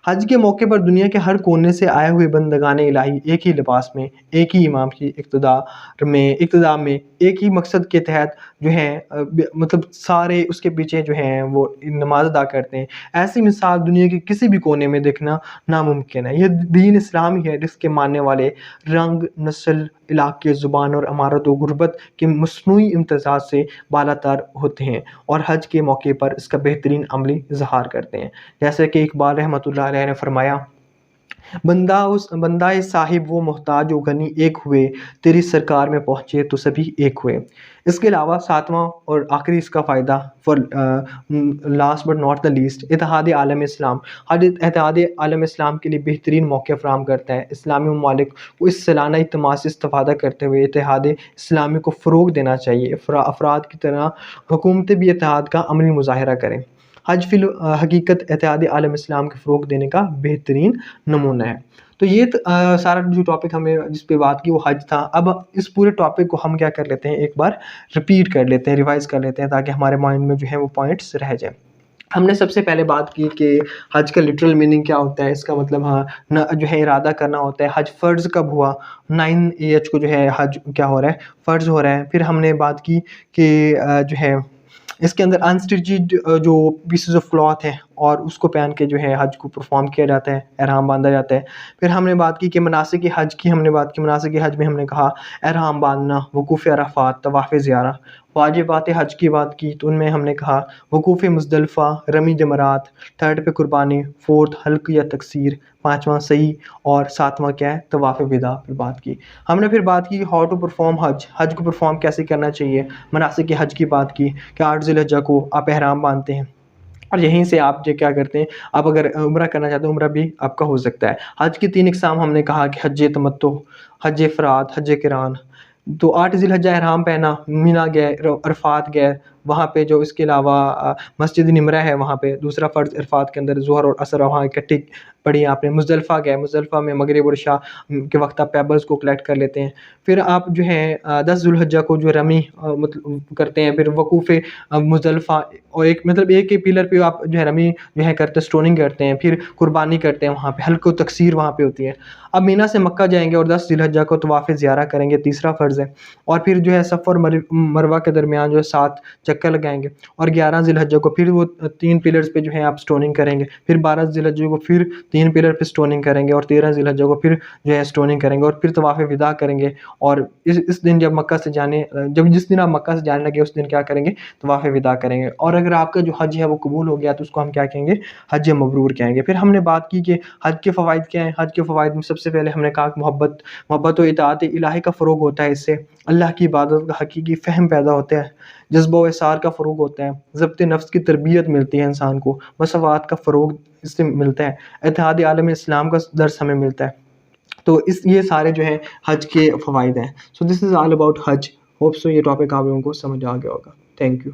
हज के मौके पर दुनिया के हर कोने से आए हुए बंदगाने इलाही एक ही लिबास में, एक ही इमाम की इक़्तिदा में, एक ही मकसद के तहत जो है मतलब सारे उसके पीछे जो हैं वो नमाज़ अदा करते हैं। ऐसी मिसाल दुनिया के किसी भी कोने में देखना नामुमकिन है। ये दीन इस्लाम ही है जिसके मानने वाले रंग, नस्ल, इलाके, ज़ुबान और अमारत व गुर्बत के मस्नूई इम्तियाज़ से बालातर होते हैं और हज के मौके पर इसका बेहतरीन अमली इज़हार करते हैं। जैसे कि इक़बाल रहमतुल्लाह अलैह ने फ़रमाया, बंदा साहिब वो मोहताज व गनी एक हुए, तेरी सरकार में पहुँचे तो सभी एक हुए। इसके अलावा सातवां और आखिरी इसका फ़ायदा last but not the least, इत्तेहाद आलम इस्लाम। हज इत्तेहाद आलम इस्लाम के लिए बेहतरीन मौके फ़राहम करता है। इस्लामी ममालिक को इस सालाना इज्तिमा से इस्तिफ़ादा करते हुए इत्तेहाद इस्लामी को फ़रोग़ देना चाहिए। अफ़राद की तरह हुकूमतें भी इत्तेहाद का अमली मुज़ाहिरा करें। हज हकीकत इत्तेहाद आलम इस्लाम के फ़रोग़ देने का बेहतरीन नमूना है। तो ये सारा जो टॉपिक हमने जिस पे बात की वो हज था। अब इस पूरे टॉपिक को हम क्या कर लेते हैं, एक बार रिपीट कर लेते हैं, रिवाइज़ कर लेते हैं ताकि हमारे माइंड में जो है वो पॉइंट्स रह जाएँ। हमने सबसे पहले बात की कि हज का लिटरल मीनिंग क्या होता है। इसका मतलब जो है इरादा करना होता है। हज फ़र्ज़ कब हुआ, 9 AH को जो है हज क्या हो रहा है, फ़र्ज़ हो रहा है। फिर हमने बात की कि जो है इसके अंदर अनस्टिच्ड जो पीसेस ऑफ क्लॉथ हैं और उसको पहन के जो है हज को परफॉर्म किया जाता है, एहराम बांधा जाता है। फिर हमने बात की कि मनासिक हज की, हमने बात की मनासिक हज में हमने कहा एहराम बांधना, वकूफ़ अरफ़ात, तवाफ़ ज़ियारा। वाजिबात हज की बात की तो उनमें हमने कहा वकूफ़ मुज़दलिफ़ा, रमी जमरात, थर्ड पे कुर्बानी, फोर्थ हल्क या तकसीर, पाँचवां सही और सातवां क्या है तवाफ़ विदा पर बात की। हमने फिर बात की हाउ टू परफॉर्म हज, हज को परफॉर्म कैसे करना चाहिए। मनासिक हज की बात की कि 8 ज़िलहिज्जा को आप एहराम बांधते हैं और यहीं से आप जो क्या करते हैं, आप अगर उम्रा करना चाहते हैं उम्रा भी आपका हो सकता है। हज की 3 इक़साम हमने कहा कि हज तमत्तु, हज इफ़राद, हज किरान। तो 8 ज़िलहिज्जा एहराम पहना, मिना गए, अरफ़ात गए, वहाँ पे जो इसके अलावा मस्जिद निमरा है वहाँ पे दूसरा फ़र्ज़ अरफ़ात के अंदर ज़ोहर और असर वहाँ इकट्ठी पढ़ी आपने। मुज़दलिफ़ा गए, मुज़दलिफ़ा में मगरिब और इशा के वक़्त आप पेबल्स को कलेक्ट कर लेते हैं। फिर आप जो है 10 ज़ुल्हिज्जा को जो रमी मतलब करते हैं, फिर वकूफ़ मुज़दलिफ़ा और एक मतलब एक ही पिलर पे आप जो है रमी जो है करते हैं, स्टोनिंग करते हैं, फिर कुर्बानी करते हैं वहाँ पे, हल्क़ तकसीर वहाँ पे होती है। अब मीना से मक्का जाएँगे और 10 ज़िलहिज्जा को तवाफ़ ज़ियारा करेंगे, तीसरा फ़र्ज़ है। और फिर जो है सफ़ा और मरवा के दरमियान जो है 7 चक्कर लगाएँगे और 11 ज़िलहिज्जा को फिर वो 3 पिलर्स पे जो है आप स्टोनिंग करेंगे। फिर 12 ज़िलहिज्जा को फिर 3 पिलर पे स्टोनिंग करेंगे और 13 ज़िलहिज्जा को फिर जो है स्टोनिंग करेंगे और फिर तवाफ़ विदा करेंगे। और इस दिन जब मक्का से जाने जब जिस दिन आप मक्का से जाने लगे उस दिन क्या करेंगे तवाफ़ विदा करेंगे। और अगर आपका जो हज है वो कबूल हो गया तो उसको हम क्या कहेंगे हज मबरूर कहेंगे। फिर हमने बात की कि हज के फ़वाइद क्या हैं। हज के फ़वाइद में सबसे पहले हमने कहा कि मोहब्बत व इताअत इलाही का फ़रोग़ होता है, इससे अल्लाह की इबादत का हकीकी फ़हम पैदा होता है, जज़्बा व इसार का फ़रोग़ होता है, ज़ब्त नफ्स की तरबियत मिलती है इंसान को, मसवात का फ़रोग़ इससे मिलता है, इत्तेहाद आलम इस्लाम का दर्स हमें मिलता है। तो इस ये सारे जो हैं हज के फ़वाइद हैं। सो दिस इज़ ऑल अबाउट हज। होप सो ये टॉपिक आप लोगों को समझ आ गया होगा। Thank you.